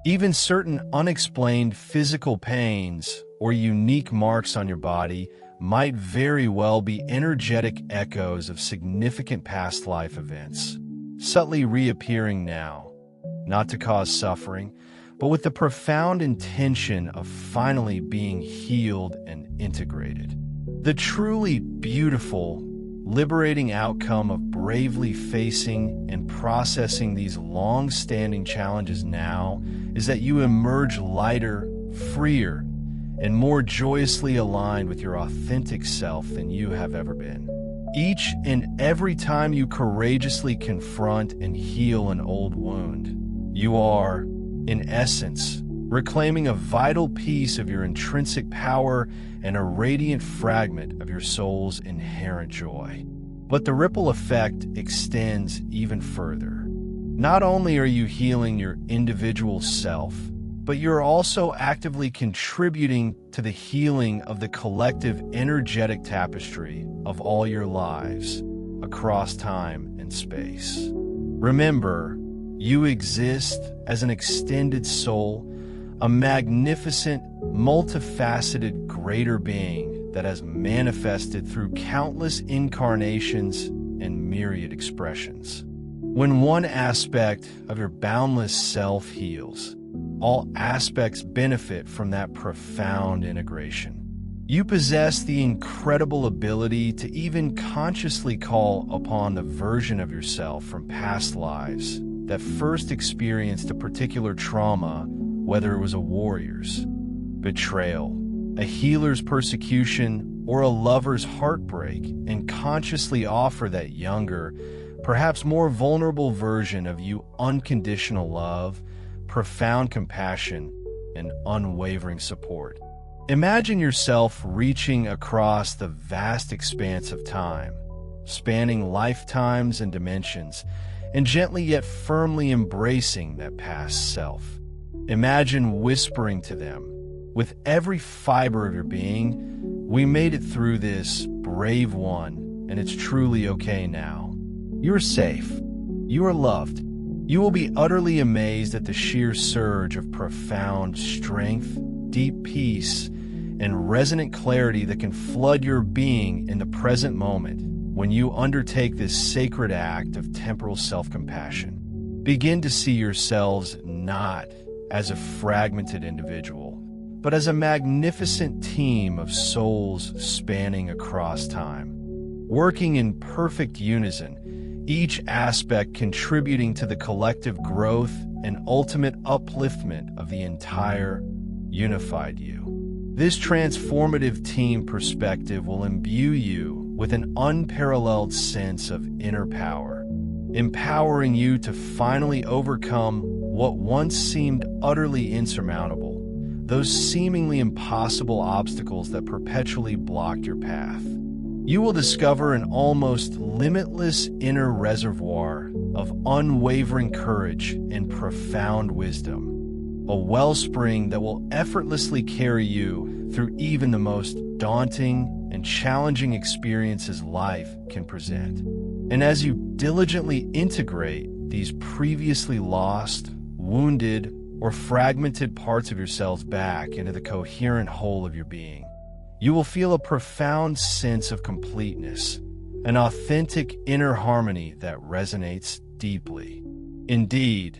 Even certain unexplained physical pains or unique marks on your body might very well be energetic echoes of significant past life events, subtly reappearing now, not to cause suffering, but with the profound intention of finally being healed and integrated. The truly beautiful, liberating outcome of bravely facing and processing these long-standing challenges now is that you emerge lighter, freer, and more joyously aligned with your authentic self than you have ever been. Each and every time you courageously confront and heal an old wound, you are, in essence, reclaiming a vital piece of your intrinsic power and a radiant fragment of your soul's inherent joy. But the ripple effect extends even further. Not only are you healing your individual self, but you're also actively contributing to the healing of the collective energetic tapestry of all your lives across time and space. Remember, you exist as an extended soul, a magnificent, multifaceted greater being that has manifested through countless incarnations and myriad expressions. When one aspect of your boundless self heals, all aspects benefit from that profound integration. You possess the incredible ability to even consciously call upon the version of yourself from past lives that first experienced a particular trauma, whether it was a warrior's betrayal, a healer's persecution, or a lover's heartbreak, and consciously offer that younger, perhaps more vulnerable version of you unconditional love, profound compassion, and unwavering support. Imagine yourself reaching across the vast expanse of time, spanning lifetimes and dimensions, and gently yet firmly embracing that past self. Imagine whispering to them, with every fiber of your being, "We made it through this, brave one, and it's truly okay now. You're safe. You are loved. You will be utterly amazed at the sheer surge of profound strength, deep peace, and resonant clarity that can flood your being in the present moment when you undertake this sacred act of temporal self-compassion. Begin to see yourselves not as a fragmented individual, but as a magnificent team of souls spanning across time, working in perfect unison, each aspect contributing to the collective growth and ultimate upliftment of the entire unified you. This transformative team perspective will imbue you with an unparalleled sense of inner power, empowering you to finally overcome what once seemed utterly insurmountable, those seemingly impossible obstacles that perpetually blocked your path. You will discover an almost limitless inner reservoir of unwavering courage and profound wisdom, a wellspring that will effortlessly carry you through even the most daunting and challenging experiences life can present. And as you diligently integrate these previously lost, wounded, or fragmented parts of yourselves back into the coherent whole of your being, you will feel a profound sense of completeness, an authentic inner harmony that resonates deeply. Indeed,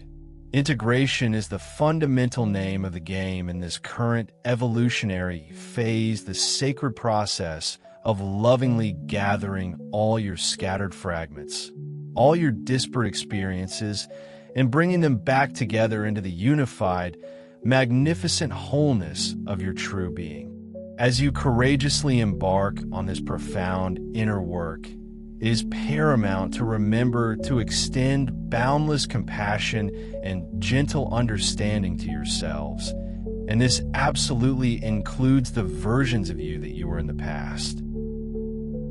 integration is the fundamental name of the game in this current evolutionary phase, the sacred process of lovingly gathering all your scattered fragments, all your disparate experiences, and bringing them back together into the unified, magnificent wholeness of your true being. As you courageously embark on this profound inner work, it is paramount to remember to extend boundless compassion and gentle understanding to yourselves. And this absolutely includes the versions of you that you were in the past.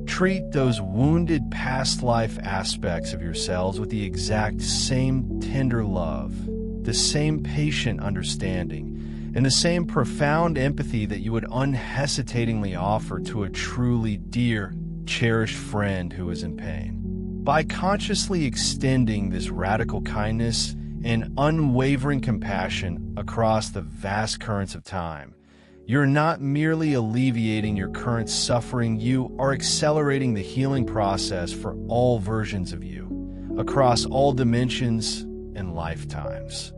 Treat those wounded past life aspects of yourselves with the exact same tender love, the same patient understanding, and the same profound empathy that you would unhesitatingly offer to a truly dear, cherished friend who is in pain. By consciously extending this radical kindness and unwavering compassion across the vast currents of time, you're not merely alleviating your current suffering, you are accelerating the healing process for all versions of you, across all dimensions and lifetimes.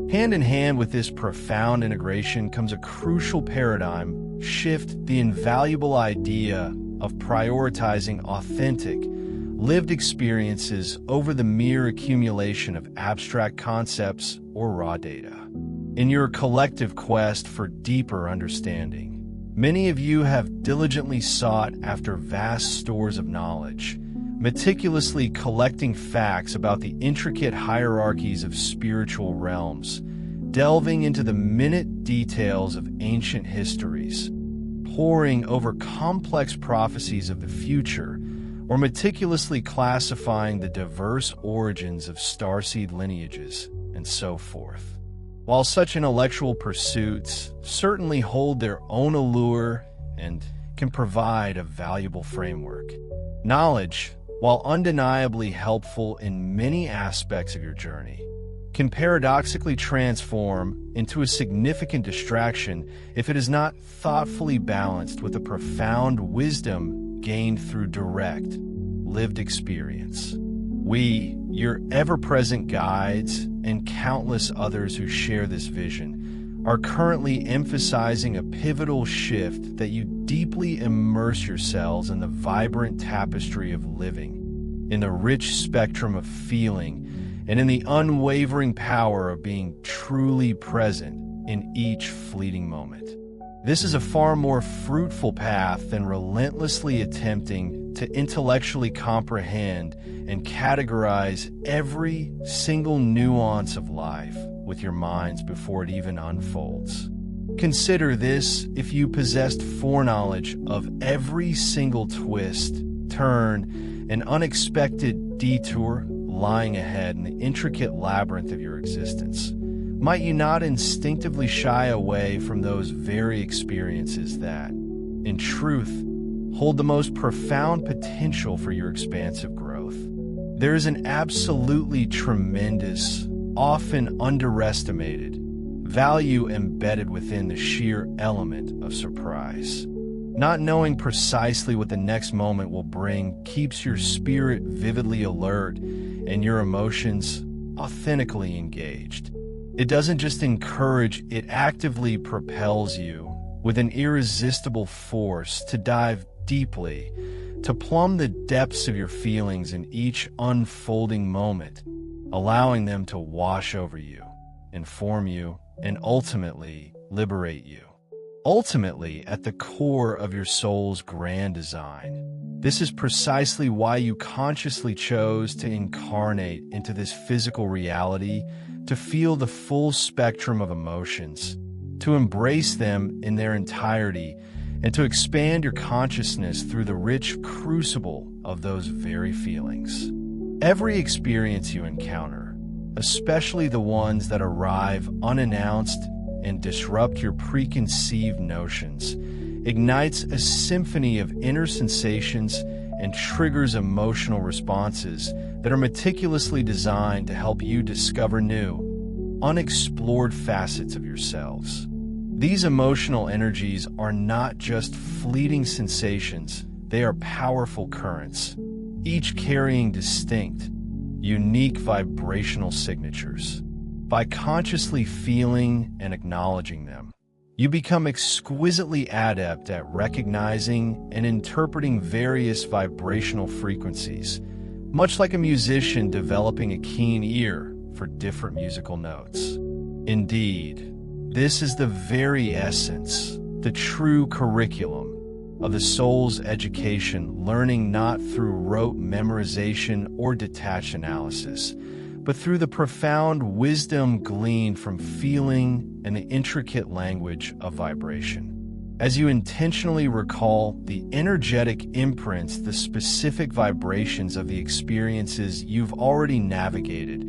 Hand in hand with this profound integration comes a crucial paradigm shift, the invaluable idea of prioritizing authentic, lived experiences over the mere accumulation of abstract concepts or raw data. In your collective quest for deeper understanding, many of you have diligently sought after vast stores of knowledge, meticulously collecting facts about the intricate hierarchies of spiritual realms, delving into the minute details of ancient histories, poring over complex prophecies of the future, or meticulously classifying the diverse origins of starseed lineages, and so forth. While such intellectual pursuits certainly hold their own allure and can provide a valuable framework, knowledge, while undeniably helpful in many aspects of your journey, can paradoxically transform into a significant distraction if it is not thoughtfully balanced with the profound wisdom gained through direct, lived experience. We, your ever-present guides, and countless others who share this vision, are currently emphasizing a pivotal shift that you deeply immerse yourselves in the vibrant tapestry of living, in the rich spectrum of feeling, and in the unwavering power of being truly present in each fleeting moment. This is a far more fruitful path than relentlessly attempting to intellectually comprehend and categorize every single nuance of life with your minds before it even unfolds. Consider this if you possessed foreknowledge of every single twist, turn, and unexpected detour lying ahead in the intricate labyrinth of your existence. Might you not instinctively shy away from those very experiences that, in truth, hold the most profound potential for your expansive growth? There is an absolutely tremendous, often underestimated, value embedded within the sheer element of surprise. Not knowing precisely what the next moment will bring keeps your spirit vividly alert and your emotions authentically engaged. It doesn't just encourage, it actively propels you with an irresistible force to dive deeply, to plumb the depths of your feelings in each unfolding moment, allowing them to wash over you, inform you, and ultimately liberate you. Ultimately, at the core of your soul's grand design. This is precisely why you consciously chose to incarnate into this physical reality, to feel the full spectrum of emotions, to embrace them in their entirety, and to expand your consciousness through the rich crucible of those very feelings. Every experience you encounter, especially the ones that arrive unannounced and disrupt your preconceived notions, ignites a symphony of inner sensations and triggers emotional responses that are meticulously designed to help you discover new, unexplored facets of yourselves. These emotional energies are not just fleeting sensations, they are powerful currents, each carrying distinct, unique vibrational signatures. By consciously feeling and acknowledging them, you become exquisitely adept at recognizing and interpreting various vibrational frequencies, much like a musician developing a keen ear for different musical notes. Indeed, this is the very essence, the true curriculum of the soul's education, learning not through rote memorization or detached analysis, but through the profound wisdom gleaned from feeling and the intricate language of vibration. As you intentionally recall the energetic imprints, the specific vibrations of the experiences you've already navigated,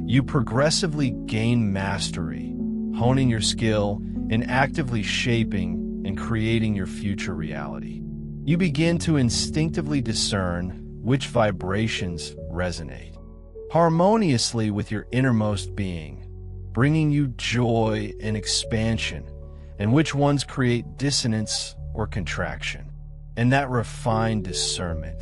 you progressively gain mastery, honing your skill in actively shaping and creating your future reality. You begin to instinctively discern which vibrations resonate harmoniously with your innermost being, bringing you joy and expansion, and which ones create dissonance or contraction. And that refined discernment,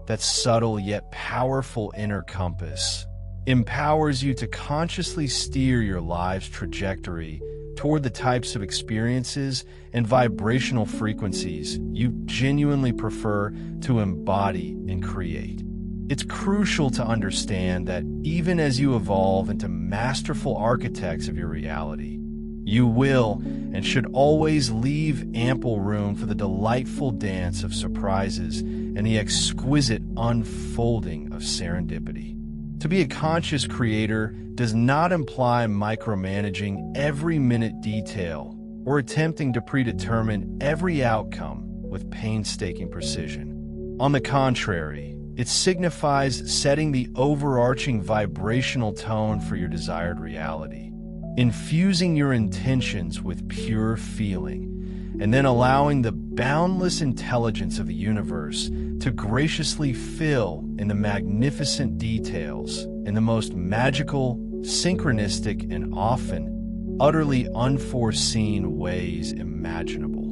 that subtle yet powerful inner compass, empowers you to consciously steer your life's trajectory toward the types of experiences and vibrational frequencies you genuinely prefer to embody and create. It's crucial to understand that even as you evolve into masterful architects of your reality, you will and should always leave ample room for the delightful dance of surprises and the exquisite unfolding of serendipity. To be a conscious creator does not imply micromanaging every minute detail or attempting to predetermine every outcome with painstaking precision. On the contrary, it signifies setting the overarching vibrational tone for your desired reality, infusing your intentions with pure feeling, and then allowing the boundless intelligence of the universe to graciously fill in the magnificent details in the most magical, synchronistic, and often utterly unforeseen ways imaginable.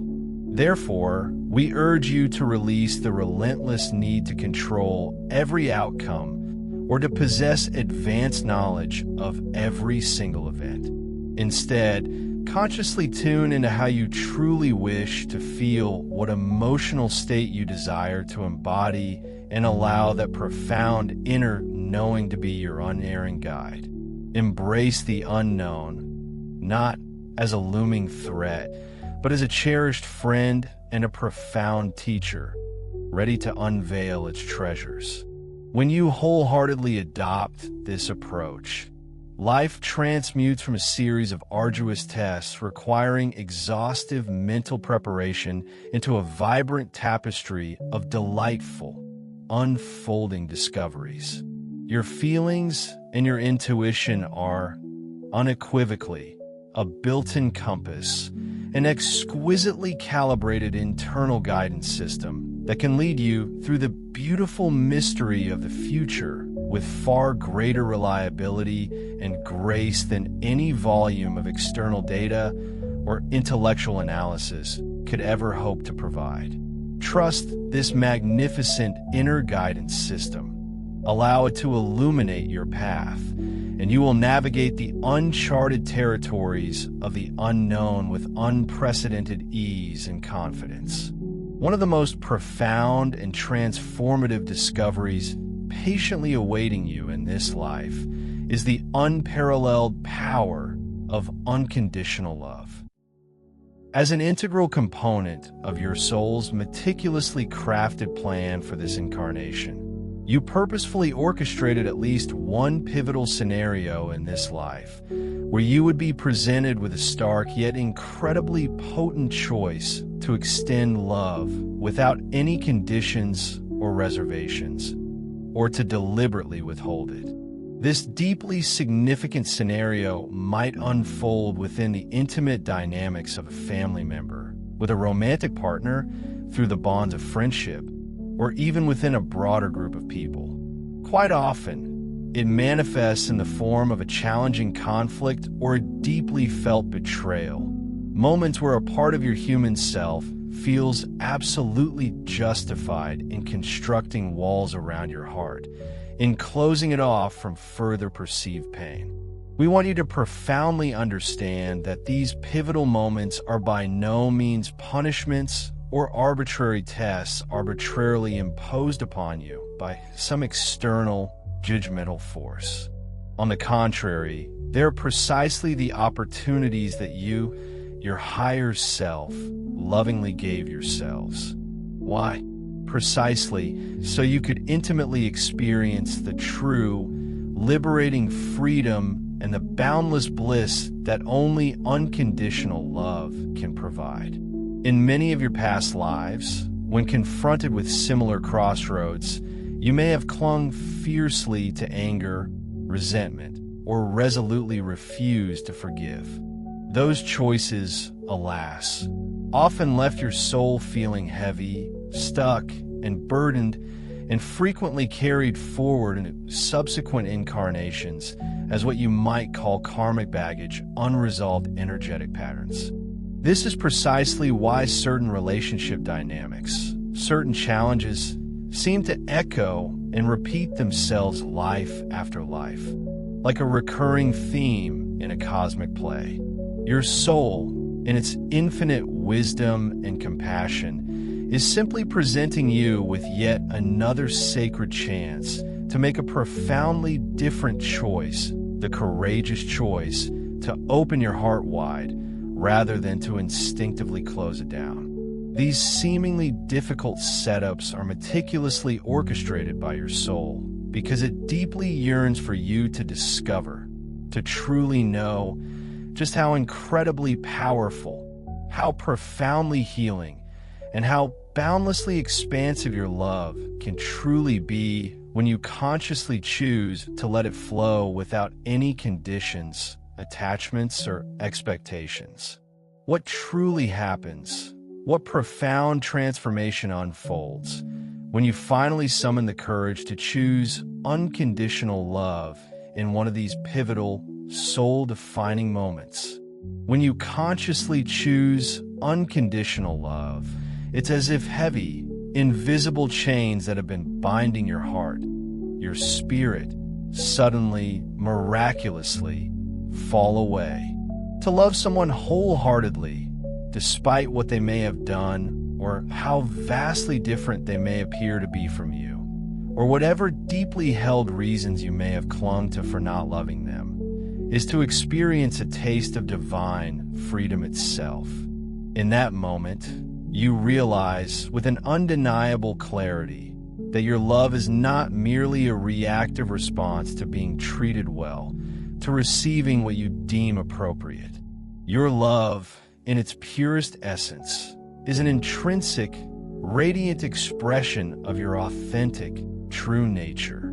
Therefore, we urge you to release the relentless need to control every outcome or to possess advanced knowledge of every single event. Instead, consciously tune into how you truly wish to feel, what emotional state you desire to embody, and allow that profound inner knowing to be your unerring guide. Embrace the unknown, not as a looming threat, but as a cherished friend and a profound teacher, ready to unveil its treasures. When you wholeheartedly adopt this approach, life transmutes from a series of arduous tests requiring exhaustive mental preparation into a vibrant tapestry of delightful, unfolding discoveries. Your feelings and your intuition are, unequivocally, a built-in compass, an exquisitely calibrated internal guidance system that can lead you through the beautiful mystery of the future with far greater reliability and grace than any volume of external data or intellectual analysis could ever hope to provide. Trust this magnificent inner guidance system. Allow it to illuminate your path, and you will navigate the uncharted territories of the unknown with unprecedented ease and confidence. One of the most profound and transformative discoveries patiently awaiting you in this life is the unparalleled power of unconditional love. As an integral component of your soul's meticulously crafted plan for this incarnation, you purposefully orchestrated at least one pivotal scenario in this life, where you would be presented with a stark yet incredibly potent choice to extend love without any conditions or reservations, or to deliberately withhold it. This deeply significant scenario might unfold within the intimate dynamics of a family member, with a romantic partner, through the bonds of friendship, or even within a broader group of people. Quite often, it manifests in the form of a challenging conflict or a deeply felt betrayal, moments where a part of your human self feels absolutely justified in constructing walls around your heart, in closing it off from further perceived pain. We want you to profoundly understand that these pivotal moments are by no means punishments or arbitrary tests arbitrarily imposed upon you by some external, judgmental force. On the contrary, they're precisely the opportunities that you, your higher self, lovingly gave yourselves. Why? Precisely so you could intimately experience the true, liberating freedom and the boundless bliss that only unconditional love can provide. In many of your past lives, when confronted with similar crossroads, you may have clung fiercely to anger, resentment, or resolutely refused to forgive. Those choices, alas, often left your soul feeling heavy, stuck, and burdened, and frequently carried forward in subsequent incarnations as what you might call karmic baggage, unresolved energetic patterns. This is precisely why certain relationship dynamics, certain challenges, seem to echo and repeat themselves life after life, like a recurring theme in a cosmic play. Your soul, in its infinite wisdom and compassion, is simply presenting you with yet another sacred chance to make a profoundly different choice, the courageous choice to open your heart wide rather than to instinctively close it down. These seemingly difficult setups are meticulously orchestrated by your soul because it deeply yearns for you to discover, to truly know just how incredibly powerful, how profoundly healing, and how boundlessly expansive your love can truly be when you consciously choose to let it flow without any conditions, attachments, or expectations. What truly happens, what profound transformation unfolds when you finally summon the courage to choose unconditional love in one of these pivotal, soul-defining moments. When you consciously choose unconditional love, it's as if heavy, invisible chains that have been binding your heart, your spirit, suddenly, miraculously fall away. To love someone wholeheartedly, despite what they may have done or how vastly different they may appear to be from you, or whatever deeply held reasons you may have clung to for not loving them, is to experience a taste of divine freedom itself. In that moment, you realize with an undeniable clarity that your love is not merely a reactive response to being treated well, to receiving what you deem appropriate. Your love, in its purest essence, is an intrinsic, radiant expression of your authentic, true nature.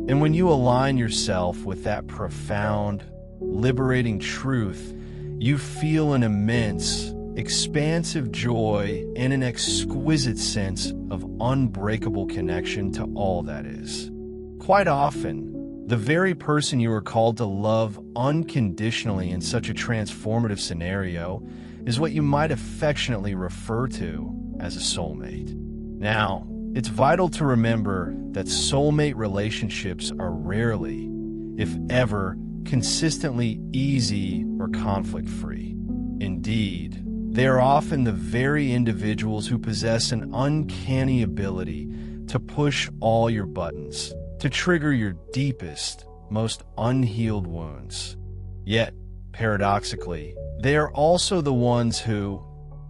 And when you align yourself with that profound, liberating truth, you feel an immense, expansive joy and an exquisite sense of unbreakable connection to all that is. Quite often, the very person you are called to love unconditionally in such a transformative scenario is what you might affectionately refer to as a soulmate. Now, it's vital to remember that soulmate relationships are rarely, if ever, consistently easy or conflict-free. Indeed, They are often the very individuals who possess an uncanny ability to push all your buttons, to trigger your deepest, most unhealed wounds. Yet, paradoxically, they are also the ones who,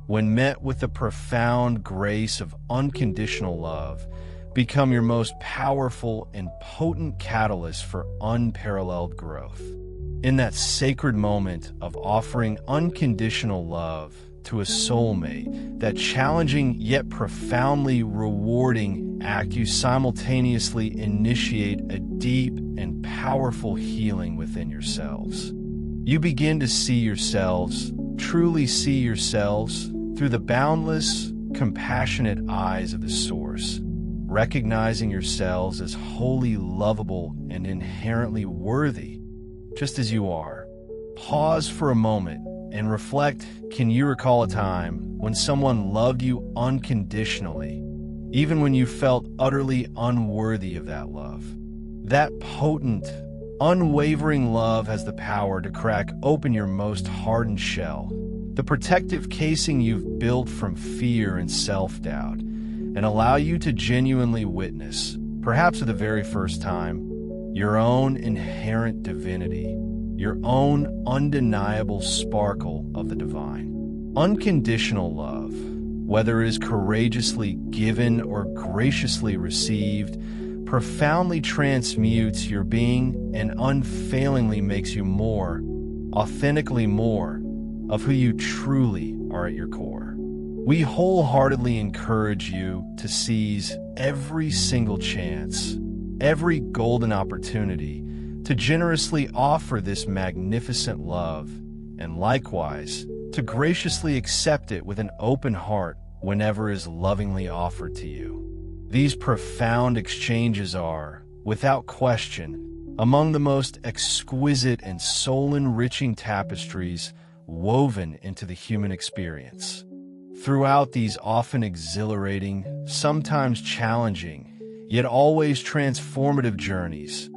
when met with the profound grace of unconditional love, become your most powerful and potent catalyst for unparalleled growth. In that sacred moment of offering unconditional love to a soulmate, that challenging yet profoundly rewarding act, you simultaneously initiate a deep and powerful healing within yourselves. You begin to see yourselves, truly see yourselves, through the boundless, compassionate eyes of the Source, recognizing yourselves as wholly lovable and inherently worthy, just as you are. Pause for a moment and reflect. Can you recall a time when someone loved you unconditionally, even when you felt utterly unworthy of that love? That potent, unwavering love has the power to crack open your most hardened shell, the protective casing you've built from fear and self-doubt, and allow you to genuinely witness, perhaps for the very first time, your own inherent divinity, your own undeniable sparkle of the divine. Unconditional love, whether it is courageously given or graciously received, profoundly transmutes your being and unfailingly makes you more, authentically more, of who you truly are at your core. We wholeheartedly encourage you to seize every single chance, every golden opportunity to generously offer this magnificent love, and likewise, to graciously accept it with an open heart whenever it is lovingly offered to you. These profound exchanges are, without question, among the most exquisite and soul-enriching tapestries woven into the human experience. Throughout these often exhilarating, sometimes challenging, yet always transformative journeys,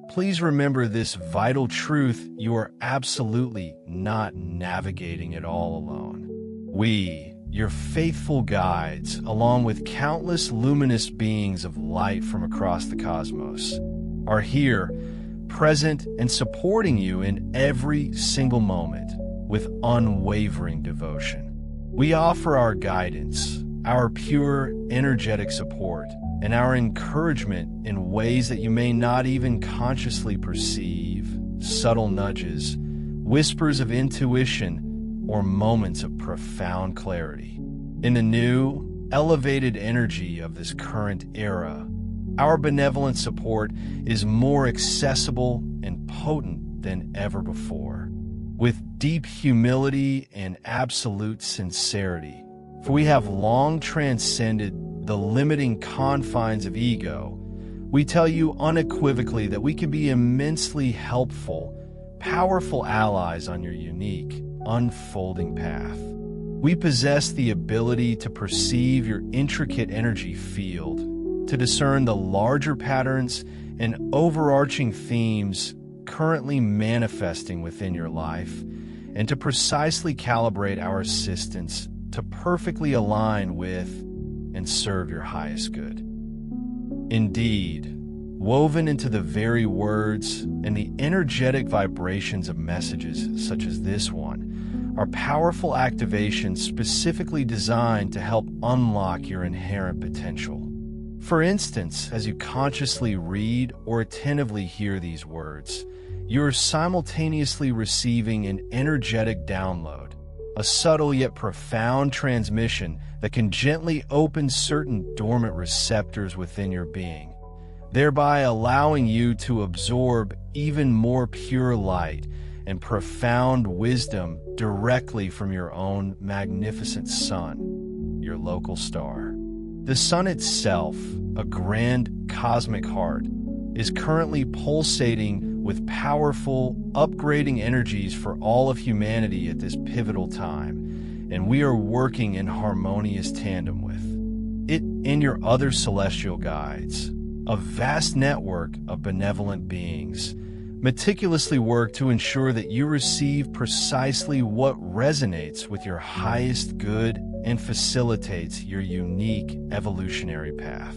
please remember this vital truth: you are absolutely not navigating it all alone. We, your faithful guides, along with countless luminous beings of light from across the cosmos, are here, present and supporting you in every single moment with unwavering devotion. We offer our guidance, our pure, energetic support, and our encouragement in ways that you may not even consciously perceive: subtle nudges, whispers of intuition, or moments of profound clarity. In the new, elevated energy of this current era, our benevolent support is more accessible and potent than ever before. With deep humility and absolute sincerity, for we have long transcended the limiting confines of ego, we tell you unequivocally that we can be immensely helpful, powerful allies on your unique, unfolding path. We possess the ability to perceive your intricate energy field, to discern the larger patterns and overarching themes currently manifesting within your life, and to precisely calibrate our assistance to perfectly align with and serve your highest good. Indeed, woven into the very words and the energetic vibrations of messages such as this one are powerful activations specifically designed to help unlock your inherent potential. For instance, as you consciously read or attentively hear these words, you are simultaneously receiving an energetic download, a subtle yet profound transmission that can gently open certain dormant receptors within your being, thereby allowing you to absorb even more pure light and profound wisdom directly from your own magnificent sun, your local star. The sun itself, a grand cosmic heart, is currently pulsating with powerful, upgrading energies for all of humanity at this pivotal time, and we are working in harmonious tandem with it and your other celestial guides, a vast network of benevolent beings, meticulously work to ensure that you receive precisely what resonates with your highest good and facilitates your unique evolutionary path.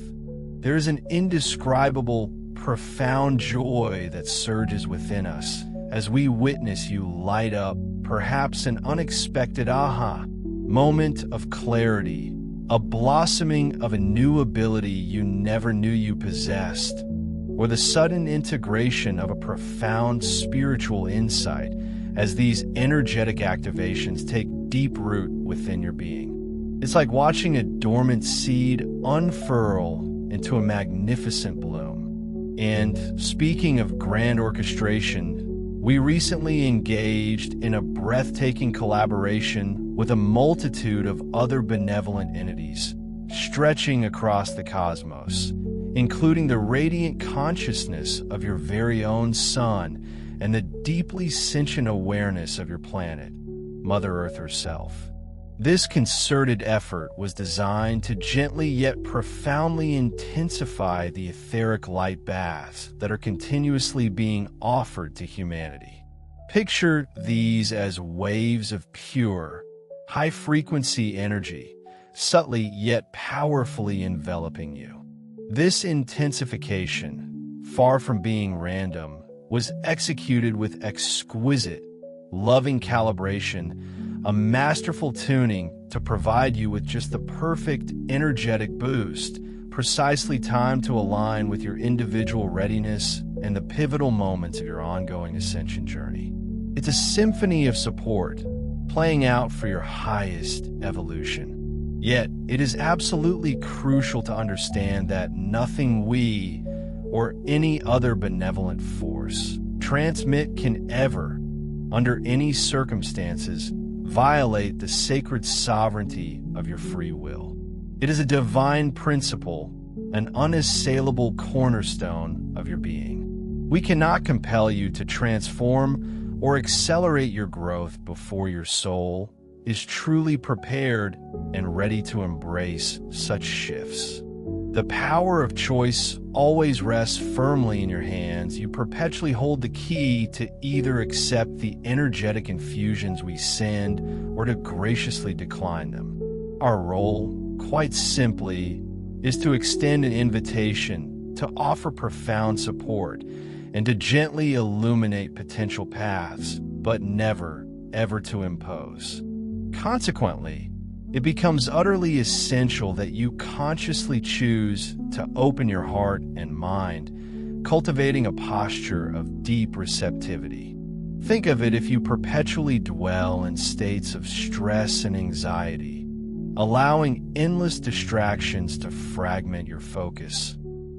There is an indescribable, profound joy that surges within us as we witness you light up, perhaps an unexpected aha moment of clarity, a blossoming of a new ability you never knew you possessed, or the sudden integration of a profound spiritual insight as these energetic activations take deep root within your being. It's like watching a dormant seed unfurl into a magnificent bloom. And speaking of grand orchestration, we recently engaged in a breathtaking collaboration with a multitude of other benevolent entities, stretching across the cosmos, including the radiant consciousness of your very own sun and the deeply sentient awareness of your planet, Mother Earth herself. This concerted effort was designed to gently yet profoundly intensify the etheric light baths that are continuously being offered to humanity. Picture these as waves of pure, high-frequency energy, subtly yet powerfully enveloping you. This intensification, far from being random, was executed with exquisite, loving calibration, a masterful tuning to provide you with just the perfect energetic boost, precisely timed to align with your individual readiness and the pivotal moments of your ongoing ascension journey. It's a symphony of support, playing out for your highest evolution. Yet, it is absolutely crucial to understand that nothing we, or any other benevolent force, transmit can ever, under any circumstances, violate the sacred sovereignty of your free will. It is a divine principle, an unassailable cornerstone of your being. We cannot compel you to transform or accelerate your growth before your soul is truly prepared and ready to embrace such shifts. The power of choice always rests firmly in your hands. You perpetually hold the key to either accept the energetic infusions we send or to graciously decline them. Our role, quite simply, is to extend an invitation, to offer profound support, and to gently illuminate potential paths, but never, ever to impose. Consequently, it becomes utterly essential that you consciously choose to open your heart and mind, cultivating a posture of deep receptivity. Think of it if you perpetually dwell in states of stress and anxiety, allowing endless distractions to fragment your focus,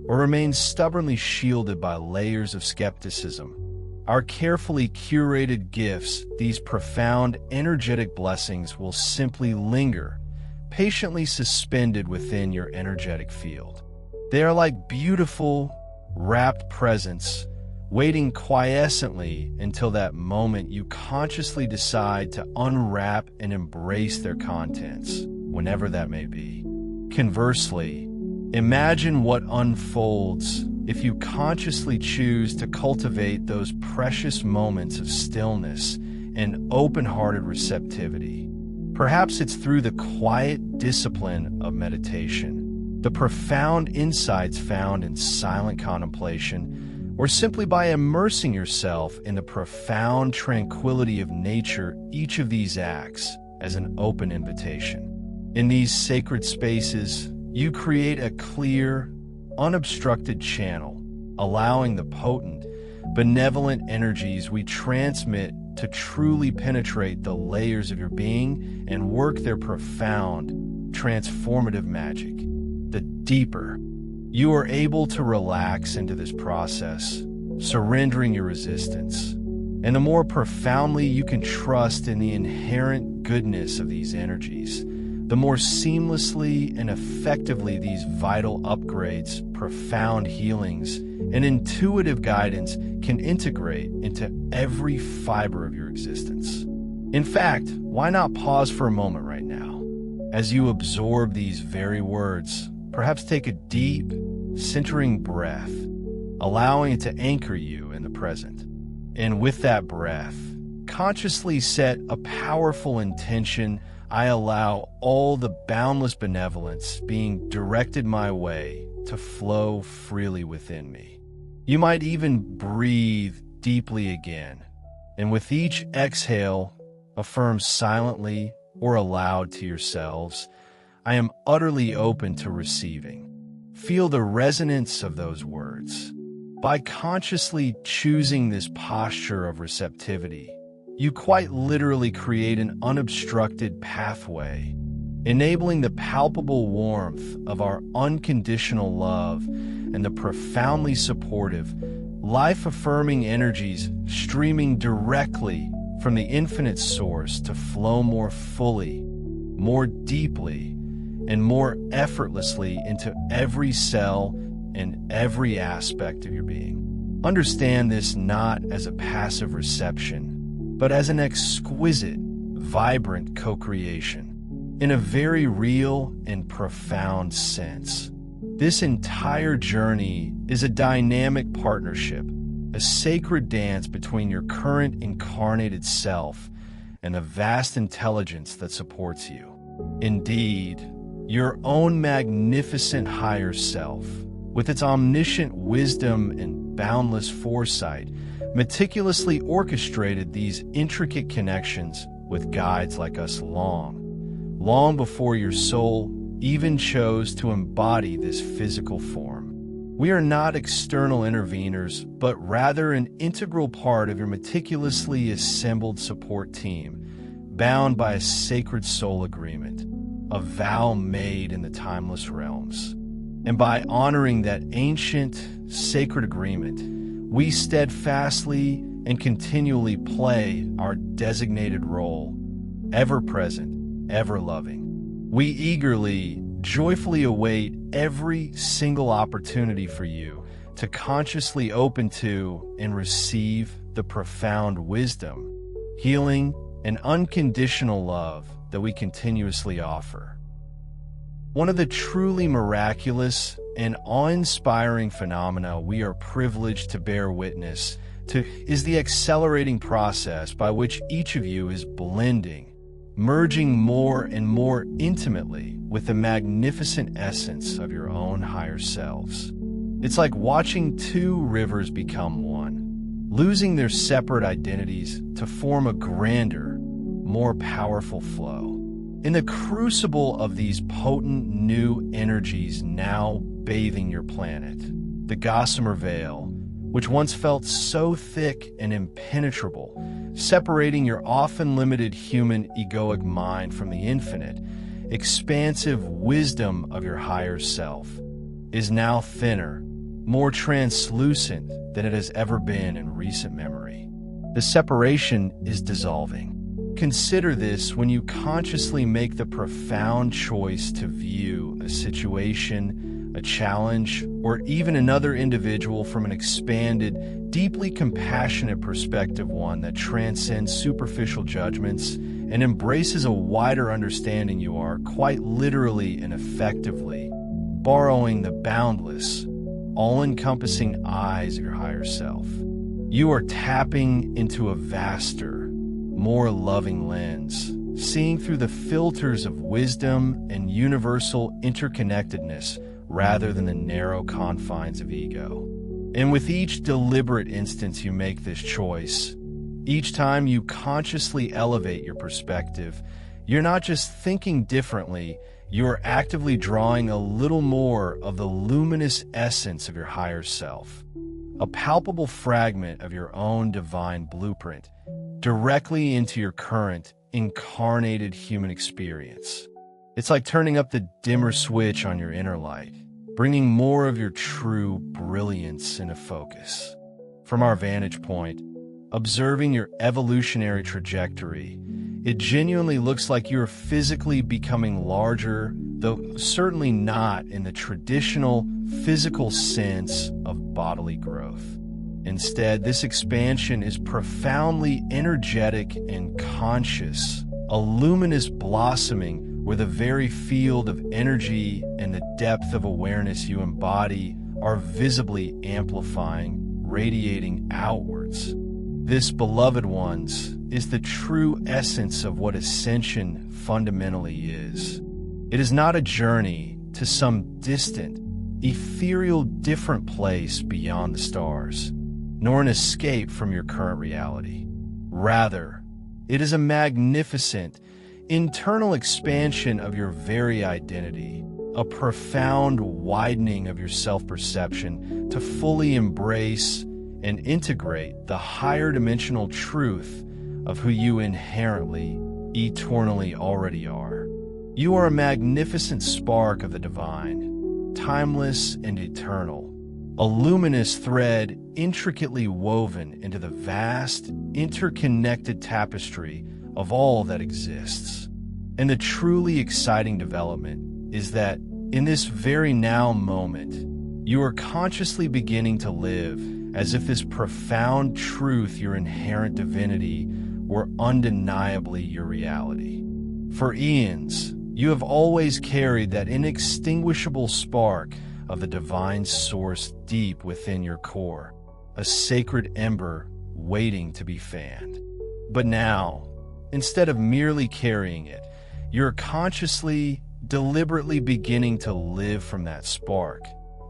or remain stubbornly shielded by layers of skepticism. Our carefully curated gifts, these profound energetic blessings, will simply linger, patiently suspended within your energetic field. They are like beautiful, wrapped presents, waiting quiescently until that moment you consciously decide to unwrap and embrace their contents, whenever that may be. Conversely, imagine what unfolds if you consciously choose to cultivate those precious moments of stillness and open-hearted receptivity. Perhaps it's through the quiet discipline of meditation, the profound insights found in silent contemplation, or simply by immersing yourself in the profound tranquility of nature. Each of these acts as an open invitation. In these sacred spaces, you create a clear, unobstructed channel, allowing the potent, benevolent energies we transmit to truly penetrate the layers of your being and work their profound, transformative magic. The deeper you are able to relax into this process, surrendering your resistance, and the more profoundly you can trust in the inherent goodness of these energies, the more seamlessly and effectively these vital upgrades, profound healings, and intuitive guidance can integrate into every fiber of your existence. In fact, why not pause for a moment right now? As you absorb these very words, perhaps take a deep, centering breath, allowing it to anchor you in the present. And with that breath, consciously set a powerful intention. I allow all the boundless benevolence being directed my way to flow freely within me. You might even breathe deeply again, and with each exhale, affirm silently or aloud to yourselves, I am utterly open to receiving. Feel the resonance of those words. By consciously choosing this posture of receptivity, you quite literally create an unobstructed pathway, enabling the palpable warmth of our unconditional love and the profoundly supportive, life-affirming energies streaming directly from the infinite source to flow more fully, more deeply, and more effortlessly into every cell and every aspect of your being. Understand this not as a passive reception, but as an exquisite, vibrant co-creation, in a very real and profound sense. This entire journey is a dynamic partnership, a sacred dance between your current incarnated self and the vast intelligence that supports you. Indeed, your own magnificent higher self, with its omniscient wisdom and boundless foresight, meticulously orchestrated these intricate connections with guides like us long before your soul even chose to embody this physical form. We are not external interveners, but rather an integral part of your meticulously assembled support team, bound by a sacred soul agreement, a vow made in the timeless realms. And by honoring that ancient, sacred agreement, we steadfastly and continually play our designated role, ever present, ever loving. We eagerly, joyfully await every single opportunity for you to consciously open to and receive the profound wisdom, healing, and unconditional love that we continuously offer. One of the truly miraculous and awe-inspiring phenomena we are privileged to bear witness to is the accelerating process by which each of you is blending, merging more and more intimately with the magnificent essence of your own higher selves. It's like watching two rivers become one, losing their separate identities to form a grander, more powerful flow. In the crucible of these potent new energies now bathing your planet, the gossamer veil, which once felt so thick and impenetrable, separating your often limited human egoic mind from the infinite, expansive wisdom of your higher self, is now thinner, more translucent than it has ever been in recent memory. The separation is dissolving. Consider this when you consciously make the profound choice to view a situation, a challenge, or even another individual from an expanded, deeply compassionate perspective, one that transcends superficial judgments and embraces a wider understanding. You are, quite literally and effectively, borrowing the boundless, all-encompassing eyes of your higher self. You are tapping into a vaster, more loving lens, seeing through the filters of wisdom and universal interconnectedness rather than the narrow confines of ego. And with each deliberate instance you make this choice, each time you consciously elevate your perspective, you're not just thinking differently, you're actively drawing a little more of the luminous essence of your higher self, a palpable fragment of your own divine blueprint, directly into your current incarnated human experience. It's like turning up the dimmer switch on your inner light, bringing more of your true brilliance into focus. From our vantage point, observing your evolutionary trajectory, it genuinely looks like you're physically becoming larger, though certainly not in the traditional physical sense of bodily growth. Instead, this expansion is profoundly energetic and conscious, a luminous blossoming where the very field of energy and the depth of awareness you embody are visibly amplifying, radiating outwards. This, beloved ones, is the true essence of what ascension fundamentally is. It is not a journey to some distant, ethereal, different place beyond the stars, nor an escape from your current reality. Rather, it is a magnificent, internal expansion of your very identity, a profound widening of your self-perception to fully embrace and integrate the higher dimensional truth of who you inherently, eternally already are. You are a magnificent spark of the divine, timeless and eternal, a luminous thread intricately woven into the vast, interconnected tapestry of all that exists. And the truly exciting development is that in this very now moment, you are consciously beginning to live as if this profound truth, your inherent divinity, were undeniably your reality. For eons, you have always carried that inextinguishable spark of the divine source deep within your core, a sacred ember waiting to be fanned. But now, instead of merely carrying it, you're consciously, deliberately beginning to live from that spark,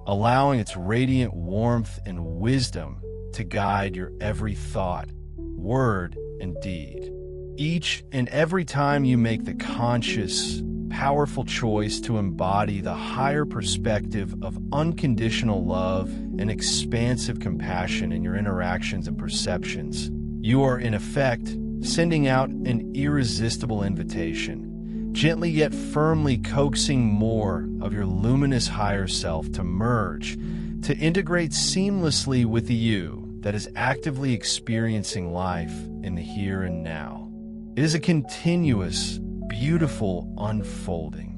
allowing its radiant warmth and wisdom to guide your every thought, word, and deed. Each and every time you make the conscious, powerful choice to embody the higher perspective of unconditional love and expansive compassion in your interactions and perceptions, you are in effect sending out an irresistible invitation, gently yet firmly coaxing more of your luminous higher self to merge, to integrate seamlessly with the you that is actively experiencing life in the here and now. It is a continuous, beautiful unfolding.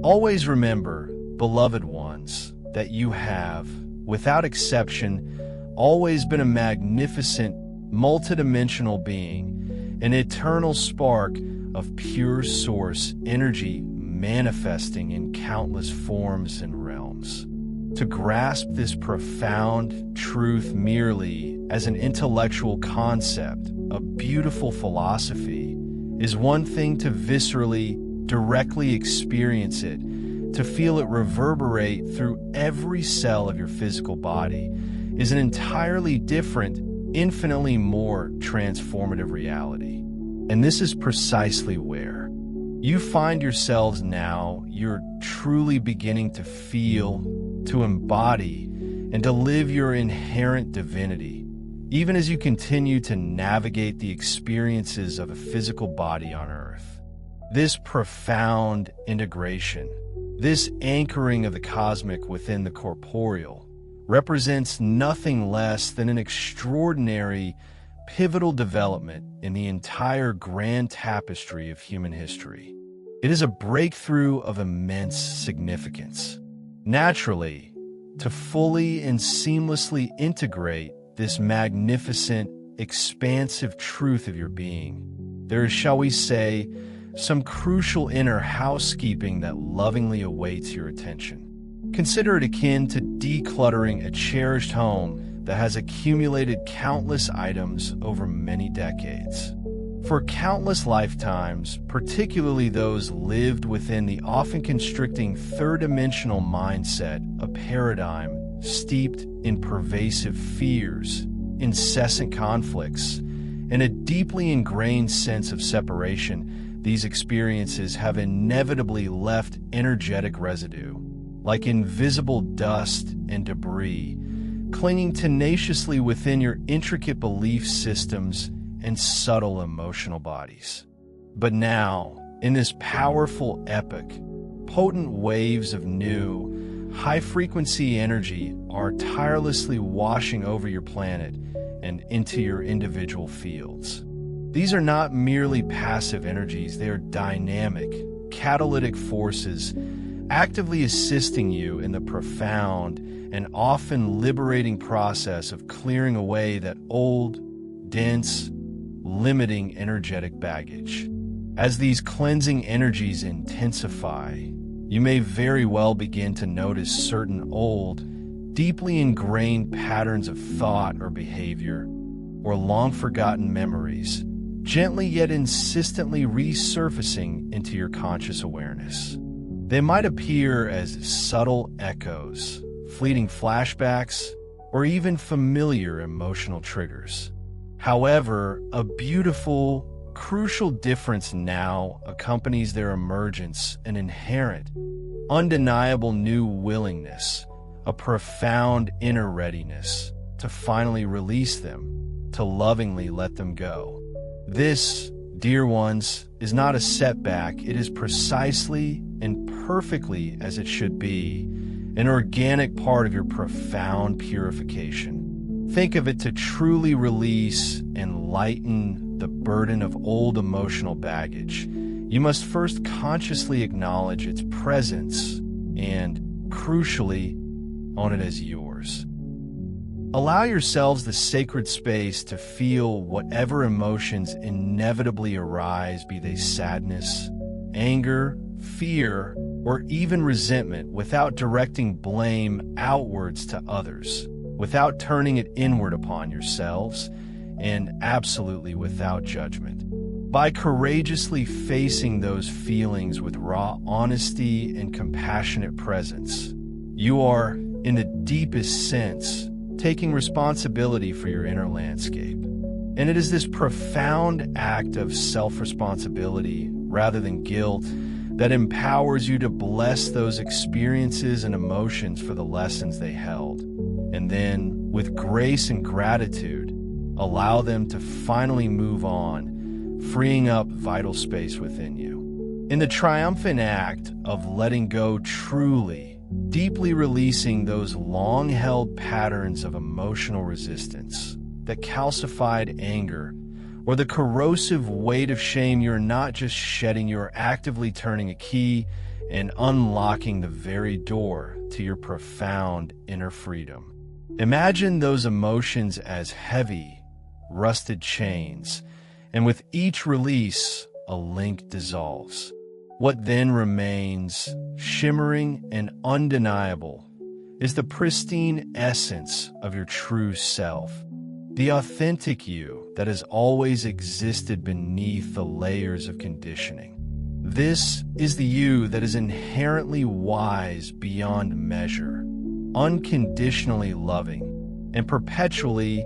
Always remember, beloved ones, that you have, without exception, always been a magnificent, multidimensional being, an eternal spark of pure source energy manifesting in countless forms and realms. To grasp this profound truth merely as an intellectual concept, a beautiful philosophy, is one thing. To viscerally, directly experience it, to feel it reverberate through every cell of your physical body, is an entirely different, infinitely more transformative reality. And this is precisely where you find yourselves now. You're truly beginning to feel, to embody, and to live your inherent divinity, even as you continue to navigate the experiences of a physical body on Earth. This profound integration, this anchoring of the cosmic within the corporeal, represents nothing less than an extraordinary, pivotal development in the entire grand tapestry of human history. It is a breakthrough of immense significance. Naturally, to fully and seamlessly integrate this magnificent, expansive truth of your being, there is, shall we say, some crucial inner housekeeping that lovingly awaits your attention. Consider it akin to decluttering a cherished home that has accumulated countless items over many decades. For countless lifetimes, particularly those lived within the often constricting third-dimensional mindset, a paradigm steeped in pervasive fears, incessant conflicts, and a deeply ingrained sense of separation, these experiences have inevitably left energetic residue, like invisible dust and debris, clinging tenaciously within your intricate belief systems and subtle emotional bodies. But now, in this powerful epoch, potent waves of new, high-frequency energy are tirelessly washing over your planet and into your individual fields. These are not merely passive energies, they are dynamic, catalytic forces actively assisting you in the profound and often liberating process of clearing away that old, dense, limiting energetic baggage. As these cleansing energies intensify, you may very well begin to notice certain old, deeply ingrained patterns of thought or behavior, or long-forgotten memories, gently yet insistently resurfacing into your conscious awareness. They might appear as subtle echoes, fleeting flashbacks, or even familiar emotional triggers. However, a beautiful, crucial difference now accompanies their emergence: an inherent, undeniable new willingness, a profound inner readiness to finally release them, to lovingly let them go. This, dear ones, is not a setback. It is precisely and perfectly as it should be, an organic part of your profound purification. Think of it: to truly release and lighten the burden of old emotional baggage, you must first consciously acknowledge its presence and, crucially, own it as yours. Allow yourselves the sacred space to feel whatever emotions inevitably arise, be they sadness, anger, fear, or even resentment, without directing blame outwards to others, without turning it inward upon yourselves, and absolutely without judgment. By courageously facing those feelings with raw honesty and compassionate presence, you are, in the deepest sense, taking responsibility for your inner landscape. And it is this profound act of self-responsibility, rather than guilt, that empowers you to bless those experiences and emotions for the lessons they held, and then, with grace and gratitude, allow them to finally move on, freeing up vital space within you. In the triumphant act of letting go, truly, deeply releasing those long-held patterns of emotional resistance, that calcified anger, or the corrosive weight of shame, you're not just shedding, you're actively turning a key and unlocking the very door to your profound inner freedom. Imagine those emotions as heavy, rusted chains, and with each release, a link dissolves. What then remains, shimmering and undeniable, is the pristine essence of your true self, the authentic you that has always existed beneath the layers of conditioning. This is the you that is inherently wise beyond measure, unconditionally loving, and perpetually,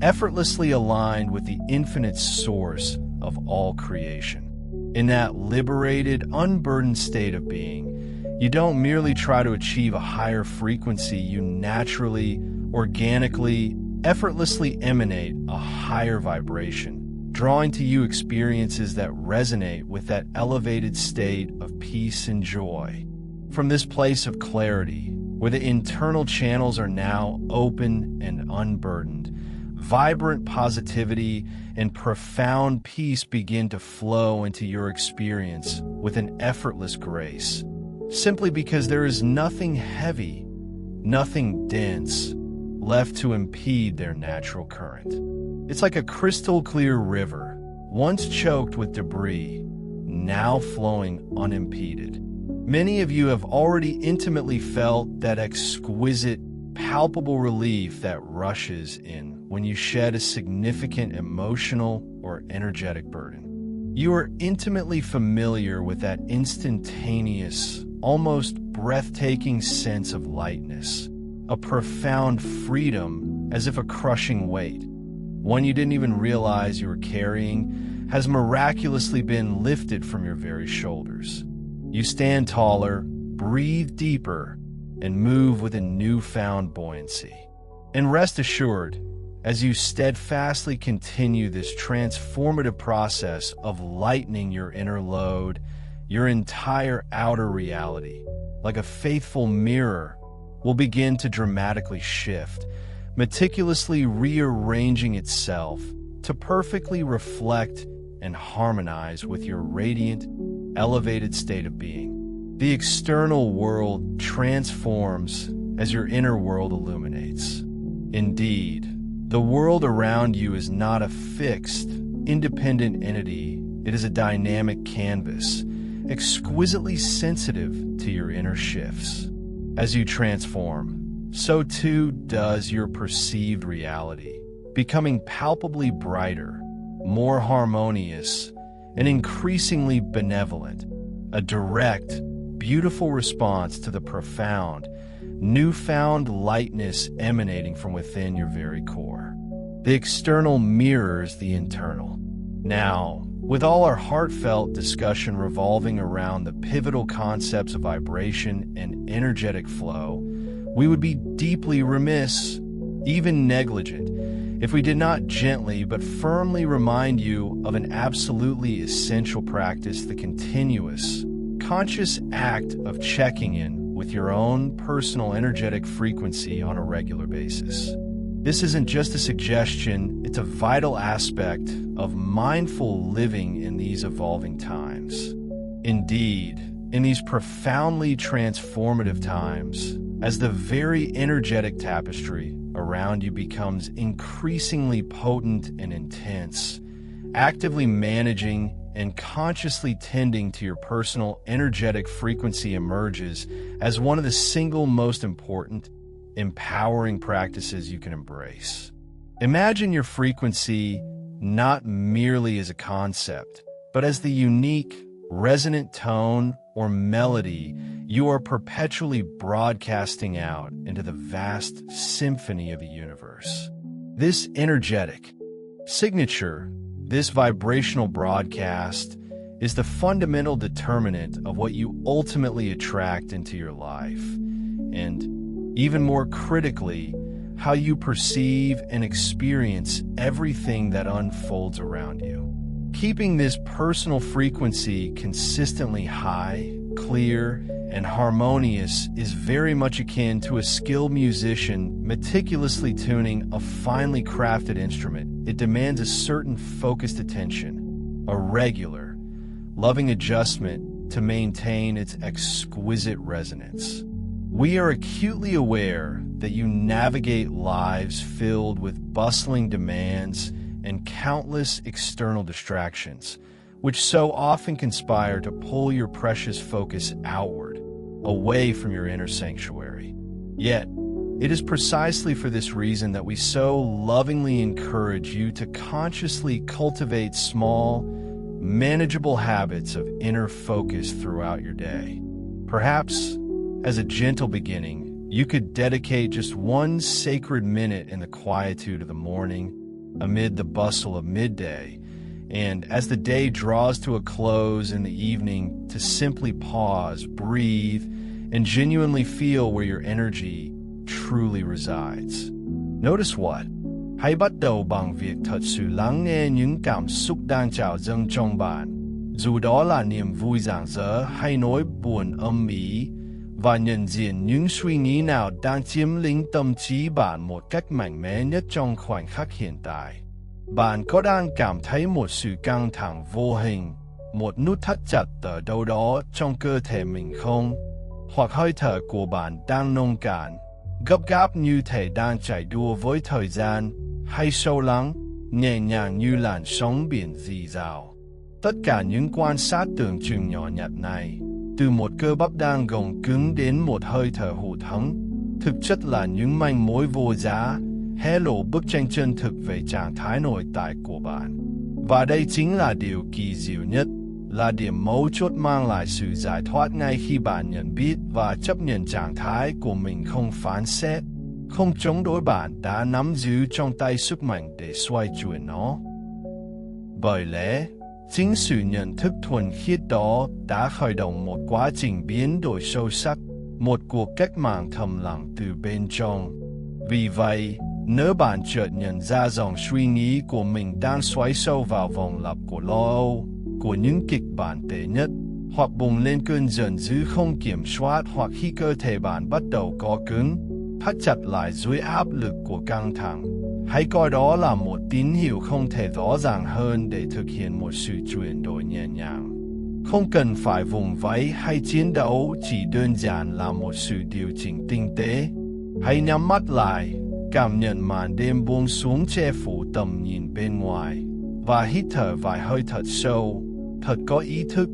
effortlessly aligned with the infinite source of all creation. In that liberated, unburdened state of being, you don't merely try to achieve a higher frequency, you naturally, organically, effortlessly emanate a higher vibration, drawing to you experiences that resonate with that elevated state of peace and joy. From this place of clarity, where the internal channels are now open and unburdened, vibrant positivity and profound peace begin to flow into your experience with an effortless grace, simply because there is nothing heavy, nothing dense, left to impede their natural current. It's like a crystal clear river, once choked with debris, now flowing unimpeded. Many of you have already intimately felt that exquisite, palpable relief that rushes in when you shed a significant emotional or energetic burden. You are intimately familiar with that instantaneous, almost breathtaking sense of lightness, a profound freedom, as if a crushing weight, one you didn't even realize you were carrying, has miraculously been lifted from your very shoulders. You stand taller, breathe deeper, and move with a newfound buoyancy. And rest assured, as you steadfastly continue this transformative process of lightening your inner load, your entire outer reality, like a faithful mirror, will begin to dramatically shift, meticulously rearranging itself to perfectly reflect and harmonize with your radiant, elevated state of being. The external world transforms as your inner world illuminates. Indeed, the world around you is not a fixed, independent entity. It is a dynamic canvas, exquisitely sensitive to your inner shifts. As you transform, so too does your perceived reality, becoming palpably brighter, more harmonious, and increasingly benevolent, a direct, beautiful response to the profound, newfound lightness emanating from within your very core. The external mirrors the internal. Now, with all our heartfelt discussion revolving around the pivotal concepts of vibration and energetic flow, we would be deeply remiss, even negligent, if we did not gently but firmly remind you of an absolutely essential practice, the continuous, conscious act of checking in with your own personal energetic frequency on a regular basis. This isn't just a suggestion, it's a vital aspect of mindful living in these evolving times. Indeed, in these profoundly transformative times, as the very energetic tapestry around you becomes increasingly potent and intense, actively managing and consciously tending to your personal energetic frequency emerges as one of the single most important, empowering practices you can embrace. Imagine your frequency not merely as a concept, but as the unique, resonant tone or melody you are perpetually broadcasting out into the vast symphony of the universe. This energetic signature, this vibrational broadcast, is the fundamental determinant of what you ultimately attract into your life, and even more critically, how you perceive and experience everything that unfolds around you. Keeping this personal frequency consistently high, clear, and harmonious is very much akin to a skilled musician meticulously tuning a finely crafted instrument. It demands a certain focused attention, a regular, loving adjustment to maintain its exquisite resonance. We are acutely aware that you navigate lives filled with bustling demands and countless external distractions, which so often conspire to pull your precious focus outward, away from your inner sanctuary. Yet, it is precisely for this reason that we so lovingly encourage you to consciously cultivate small, manageable habits of inner focus throughout your day. Perhaps, as a gentle beginning, you could dedicate just one sacred minute in the quietude of the morning, amid the bustle of midday, and as the day draws to a close in the evening, to simply pause, breathe, and genuinely feel where your energy truly resides. Notice what? Hãy bắt đầu bằng việc thật sự lắng nghe những cảm xúc đang trào dâng trong bạn, dù đó là niềm vui rạng rỡ hay nỗi buồn âm ỉ, và nhận diện những suy nghĩ nào đang chiếm lĩnh tâm trí bạn một cách mạnh mẽ nhất trong khoảnh khắc hiện tại. Bạn có đang cảm thấy một sự căng thẳng vô hình, một nút thắt chặt ở đâu đó trong cơ thể mình không? Hoặc hơi thở của bạn đang nông cạn, gấp gáp như thể đang chạy đua với thời gian, hay sâu lắng, nhẹ nhàng như làn sóng biển rì rào? Tất cả những quan sát tưởng chừng nhỏ nhặt này, từ một cơ bắp đang gồng cứng đến một hơi thở hụt hẫng, thực chất là những manh mối vô giá, hé lộ bức tranh chân thực về trạng thái nội tại của bạn. Và đây chính là điều kỳ diệu nhất, là điểm mấu chốt mang lại sự giải thoát ngay khi bạn nhận biết và chấp nhận trạng thái của mình không phán xét, không chống đối. Bạn đã nắm giữ trong tay sức mạnh để xoay chuyển nó. Bởi lẽ, chính sự nhận thức thuần khiết đó đã khởi động một quá trình biến đổi sâu sắc, một cuộc cách mạng thầm lặng từ bên trong. Vì vậy, nếu bạn chợt nhận ra dòng suy nghĩ của mình đang xoáy sâu vào vòng lặp của lo âu, của những kịch bản tệ nhất, hoặc bùng lên cơn giận dữ không kiểm soát, hoặc khi cơ thể bạn bắt đầu co cứng, thắt chặt lại dưới áp lực của căng thẳng, hãy coi đó là một tín hiệu không thể rõ ràng hơn để thực hiện một sự chuyển đổi nhẹ nhàng. Không cần phải vùng vẫy hay chiến đấu, chỉ đơn giản là một sự điều chỉnh tinh tế. Hãy nhắm mắt lại, cảm nhận màn đêm buông xuống che phủ tầm nhìn bên ngoài, và hít thở vài hơi thật sâu, thật có ý thức,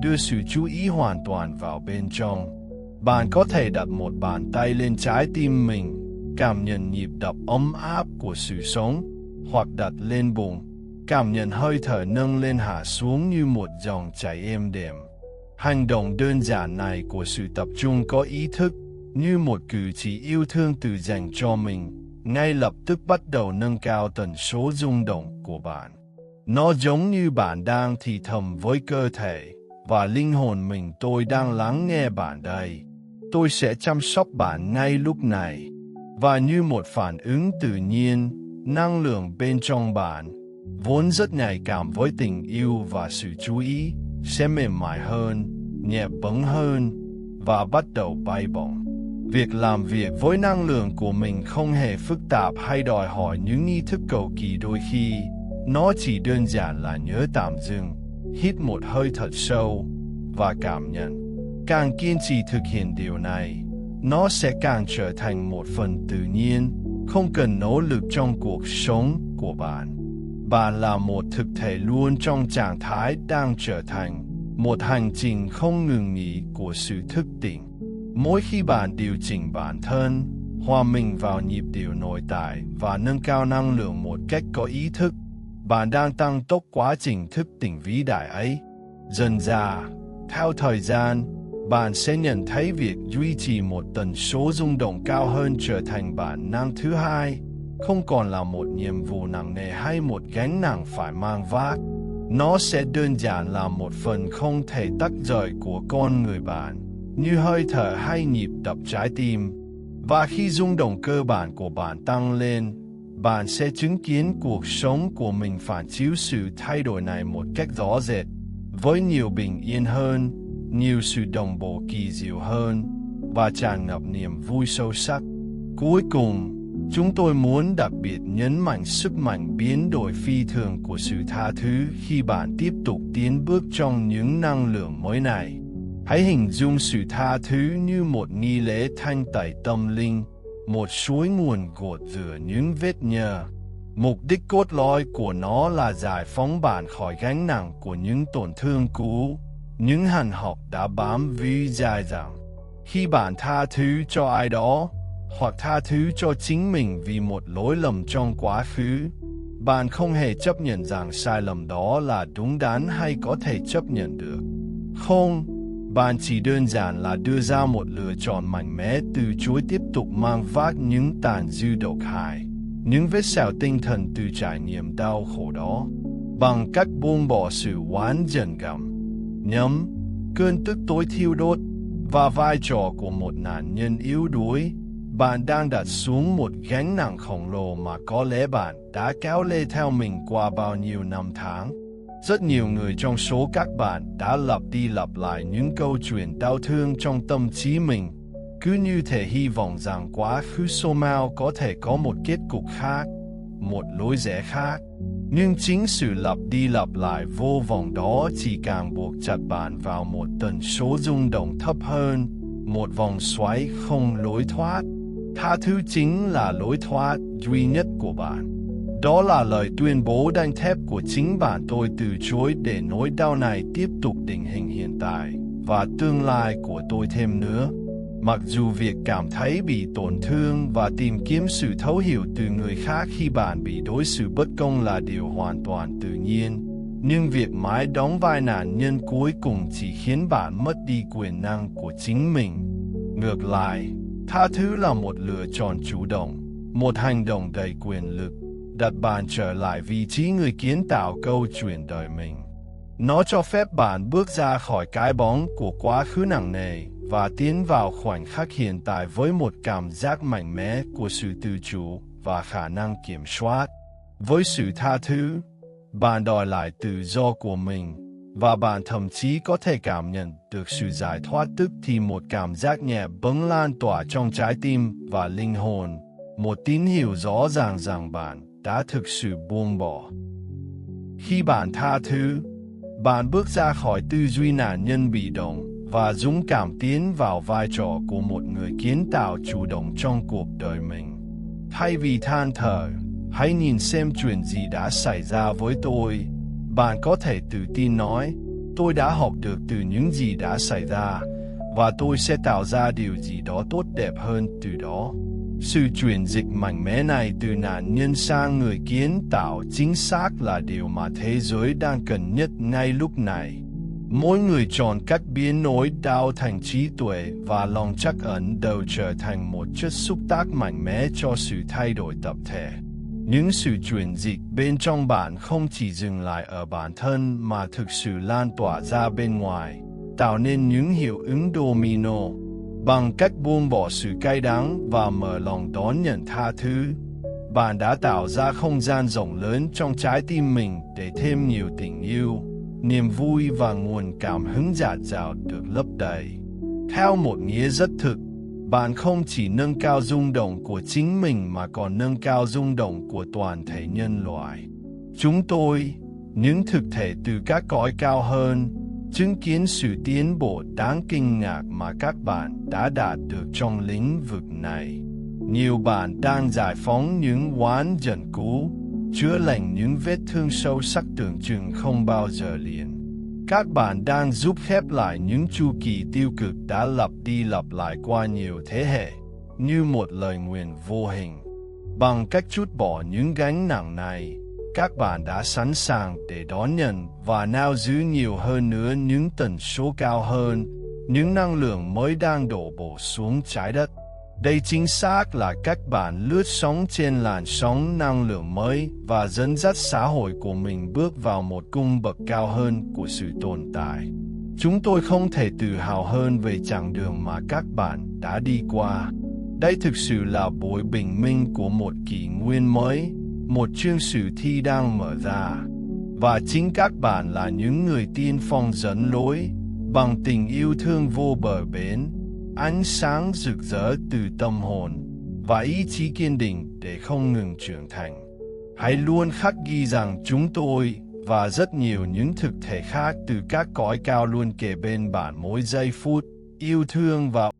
đưa sự chú ý hoàn toàn vào bên trong. Bạn có thể đặt một bàn tay lên trái tim mình, cảm nhận nhịp đập ấm áp của sự sống, hoặc đặt lên bụng, cảm nhận hơi thở nâng lên hạ xuống như một dòng chảy êm đềm. Hành động đơn giản này của sự tập trung có ý thức, như một cử chỉ yêu thương tự dành cho mình, ngay lập tức bắt đầu nâng cao tần số rung động của bạn. Nó giống như bạn đang thì thầm với cơ thể và linh hồn mình: tôi đang lắng nghe bạn đây. Tôi sẽ chăm sóc bạn ngay lúc này. Và như một phản ứng tự nhiên, năng lượng bên trong bạn, vốn rất nhạy cảm với tình yêu và sự chú ý, sẽ mềm mại hơn, nhẹ bẫng hơn và bắt đầu bay bổng. Việc làm việc với năng lượng của mình không hề phức tạp hay đòi hỏi những nghi thức cầu kỳ. Đôi khi, nó chỉ đơn giản là nhớ tạm dừng, hít một hơi thật sâu và cảm nhận. Càng kiên trì thực hiện điều này, nó sẽ càng trở thành một phần tự nhiên, không cần nỗ lực trong cuộc sống của bạn. Bạn là một thực thể luôn trong trạng thái đang trở thành một hành trình không ngừng nghỉ của sự thức tỉnh. Mỗi khi bạn điều chỉnh bản thân, hòa mình vào nhịp điệu nội tại và nâng cao năng lượng một cách có ý thức, bạn đang tăng tốc quá trình thức tỉnh vĩ đại ấy. Dần dà, theo thời gian, bạn sẽ nhận thấy việc duy trì một tần số rung động cao hơn trở thành bản năng thứ hai, không còn là một nhiệm vụ nặng nề hay một gánh nặng phải mang vác. Nó sẽ đơn giản là một phần không thể tách rời của con người bạn, như hơi thở hay nhịp đập trái tim. Và khi rung động cơ bản của bạn tăng lên, bạn sẽ chứng kiến cuộc sống của mình phản chiếu sự thay đổi này một cách rõ rệt, với nhiều bình yên hơn, nhiều sự đồng bộ kỳ diệu hơn và tràn ngập niềm vui sâu sắc. Cuối cùng, chúng tôi muốn đặc biệt nhấn mạnh sức mạnh biến đổi phi thường của sự tha thứ khi bạn tiếp tục tiến bước trong những năng lượng mới này. Hãy hình dung sự tha thứ như một nghi lễ thanh tẩy tâm linh, một suối nguồn gột rửa những vết nhơ. Mục đích cốt lõi của nó là giải phóng bạn khỏi gánh nặng của những tổn thương cũ, những hằn học đã bám víu dài dẳng. Khi bạn tha thứ cho ai đó, hoặc tha thứ cho chính mình vì một lỗi lầm trong quá khứ, bạn không hề chấp nhận rằng sai lầm đó là đúng đắn hay có thể chấp nhận được. Không, bạn chỉ đơn giản là đưa ra một lựa chọn mạnh mẽ từ chối tiếp tục mang vác những tàn dư độc hại, những vết sẹo tinh thần từ trải nghiệm đau khổ đó, bằng cách buông bỏ sự oán giận gặm nhấm, cơn tức tối thiêu đốt và vai trò của một nạn nhân yếu đuối. Bạn đang đặt xuống một gánh nặng khổng lồ mà có lẽ bạn đã kéo lê theo mình qua bao nhiêu năm tháng. Rất nhiều người trong số các bạn đã lặp đi lặp lại những câu chuyện đau thương trong tâm trí mình, cứ như thể hy vọng rằng quá khứ xô mau có thể có một kết cục khác, một lối rẽ khác. Nhưng chính sự lặp đi lặp lại vô vọng đó chỉ càng buộc chặt bạn vào một tần số rung động thấp hơn, một vòng xoáy không lối thoát. Tha thứ chính là lối thoát duy nhất của bạn. Đó là lời tuyên bố đanh thép của chính bạn: tôi từ chối để nỗi đau này tiếp tục định hình hiện tại và tương lai của tôi thêm nữa. Mặc dù việc cảm thấy bị tổn thương và tìm kiếm sự thấu hiểu từ người khác khi bạn bị đối xử bất công là điều hoàn toàn tự nhiên, nhưng việc mãi đóng vai nạn nhân cuối cùng chỉ khiến bạn mất đi quyền năng của chính mình. Ngược lại, tha thứ là một lựa chọn chủ động, một hành động đầy quyền lực, đặt bạn trở lại vị trí người kiến tạo câu chuyện đời mình. Nó cho phép bạn bước ra khỏi cái bóng của quá khứ nặng nề và tiến vào khoảnh khắc hiện tại với một cảm giác mạnh mẽ của sự tự chủ và khả năng kiểm soát. Với sự tha thứ, bạn đòi lại tự do của mình, và bạn thậm chí có thể cảm nhận được sự giải thoát, tức thì một cảm giác nhẹ bẫng lan tỏa trong trái tim và linh hồn, một tín hiệu rõ ràng rằng bạn đã thực sự buông bỏ. Khi bạn tha thứ, bạn bước ra khỏi tư duy nạn nhân bị động và dũng cảm tiến vào vai trò của một người kiến tạo chủ động trong cuộc đời mình. Thay vì than thở, hãy nhìn xem chuyện gì đã xảy ra với tôi. Bạn có thể tự tin nói: tôi đã học được từ những gì đã xảy ra, và tôi sẽ tạo ra điều gì đó tốt đẹp hơn từ đó. Sự chuyển dịch mạnh mẽ này từ nạn nhân sang người kiến tạo chính xác là điều mà thế giới đang cần nhất ngay lúc này. Mỗi người chọn cách biến nỗi đau thành trí tuệ và lòng trắc ẩn đều trở thành một chất xúc tác mạnh mẽ cho sự thay đổi tập thể. Những sự chuyển dịch bên trong bạn không chỉ dừng lại ở bản thân mà thực sự lan tỏa ra bên ngoài, tạo nên những hiệu ứng domino. Bằng cách buông bỏ sự cay đắng và mở lòng đón nhận tha thứ, bạn đã tạo ra không gian rộng lớn trong trái tim mình để thêm nhiều tình yêu, niềm vui và nguồn cảm hứng dạt dào được lấp đầy. Theo một nghĩa rất thực, bạn không chỉ nâng cao rung động của chính mình mà còn nâng cao rung động của toàn thể nhân loại. Chúng tôi, những thực thể từ các cõi cao hơn, chứng kiến sự tiến bộ đáng kinh ngạc mà các bạn đã đạt được trong lĩnh vực này. Nhiều bạn đang giải phóng những oán giận cũ, chữa lành những vết thương sâu sắc tưởng chừng không bao giờ liền. Các bạn đang giúp khép lại những chu kỳ tiêu cực đã lặp đi lặp lại qua nhiều thế hệ, như một lời nguyền vô hình. Bằng cách trút bỏ những gánh nặng này, các bạn đã sẵn sàng để đón nhận và nao giữ nhiều hơn nữa những tần số cao hơn, những năng lượng mới đang đổ bộ xuống trái đất. Đây chính xác là cách bạn lướt sóng trên làn sóng năng lượng mới và dẫn dắt xã hội của mình bước vào một cung bậc cao hơn của sự tồn tại. Chúng tôi không thể tự hào hơn về chặng đường mà các bạn đã đi qua. Đây thực sự là buổi bình minh của một kỷ nguyên mới, một chương sử thi đang mở ra. Và chính các bạn là những người tiên phong dẫn lối, bằng tình yêu thương vô bờ bến, ánh sáng rực rỡ từ tâm hồn và ý chí kiên định để không ngừng trưởng thành. Hãy luôn khắc ghi rằng chúng tôi và rất nhiều những thực thể khác từ các cõi cao luôn kề bên bạn mỗi giây phút, yêu thương và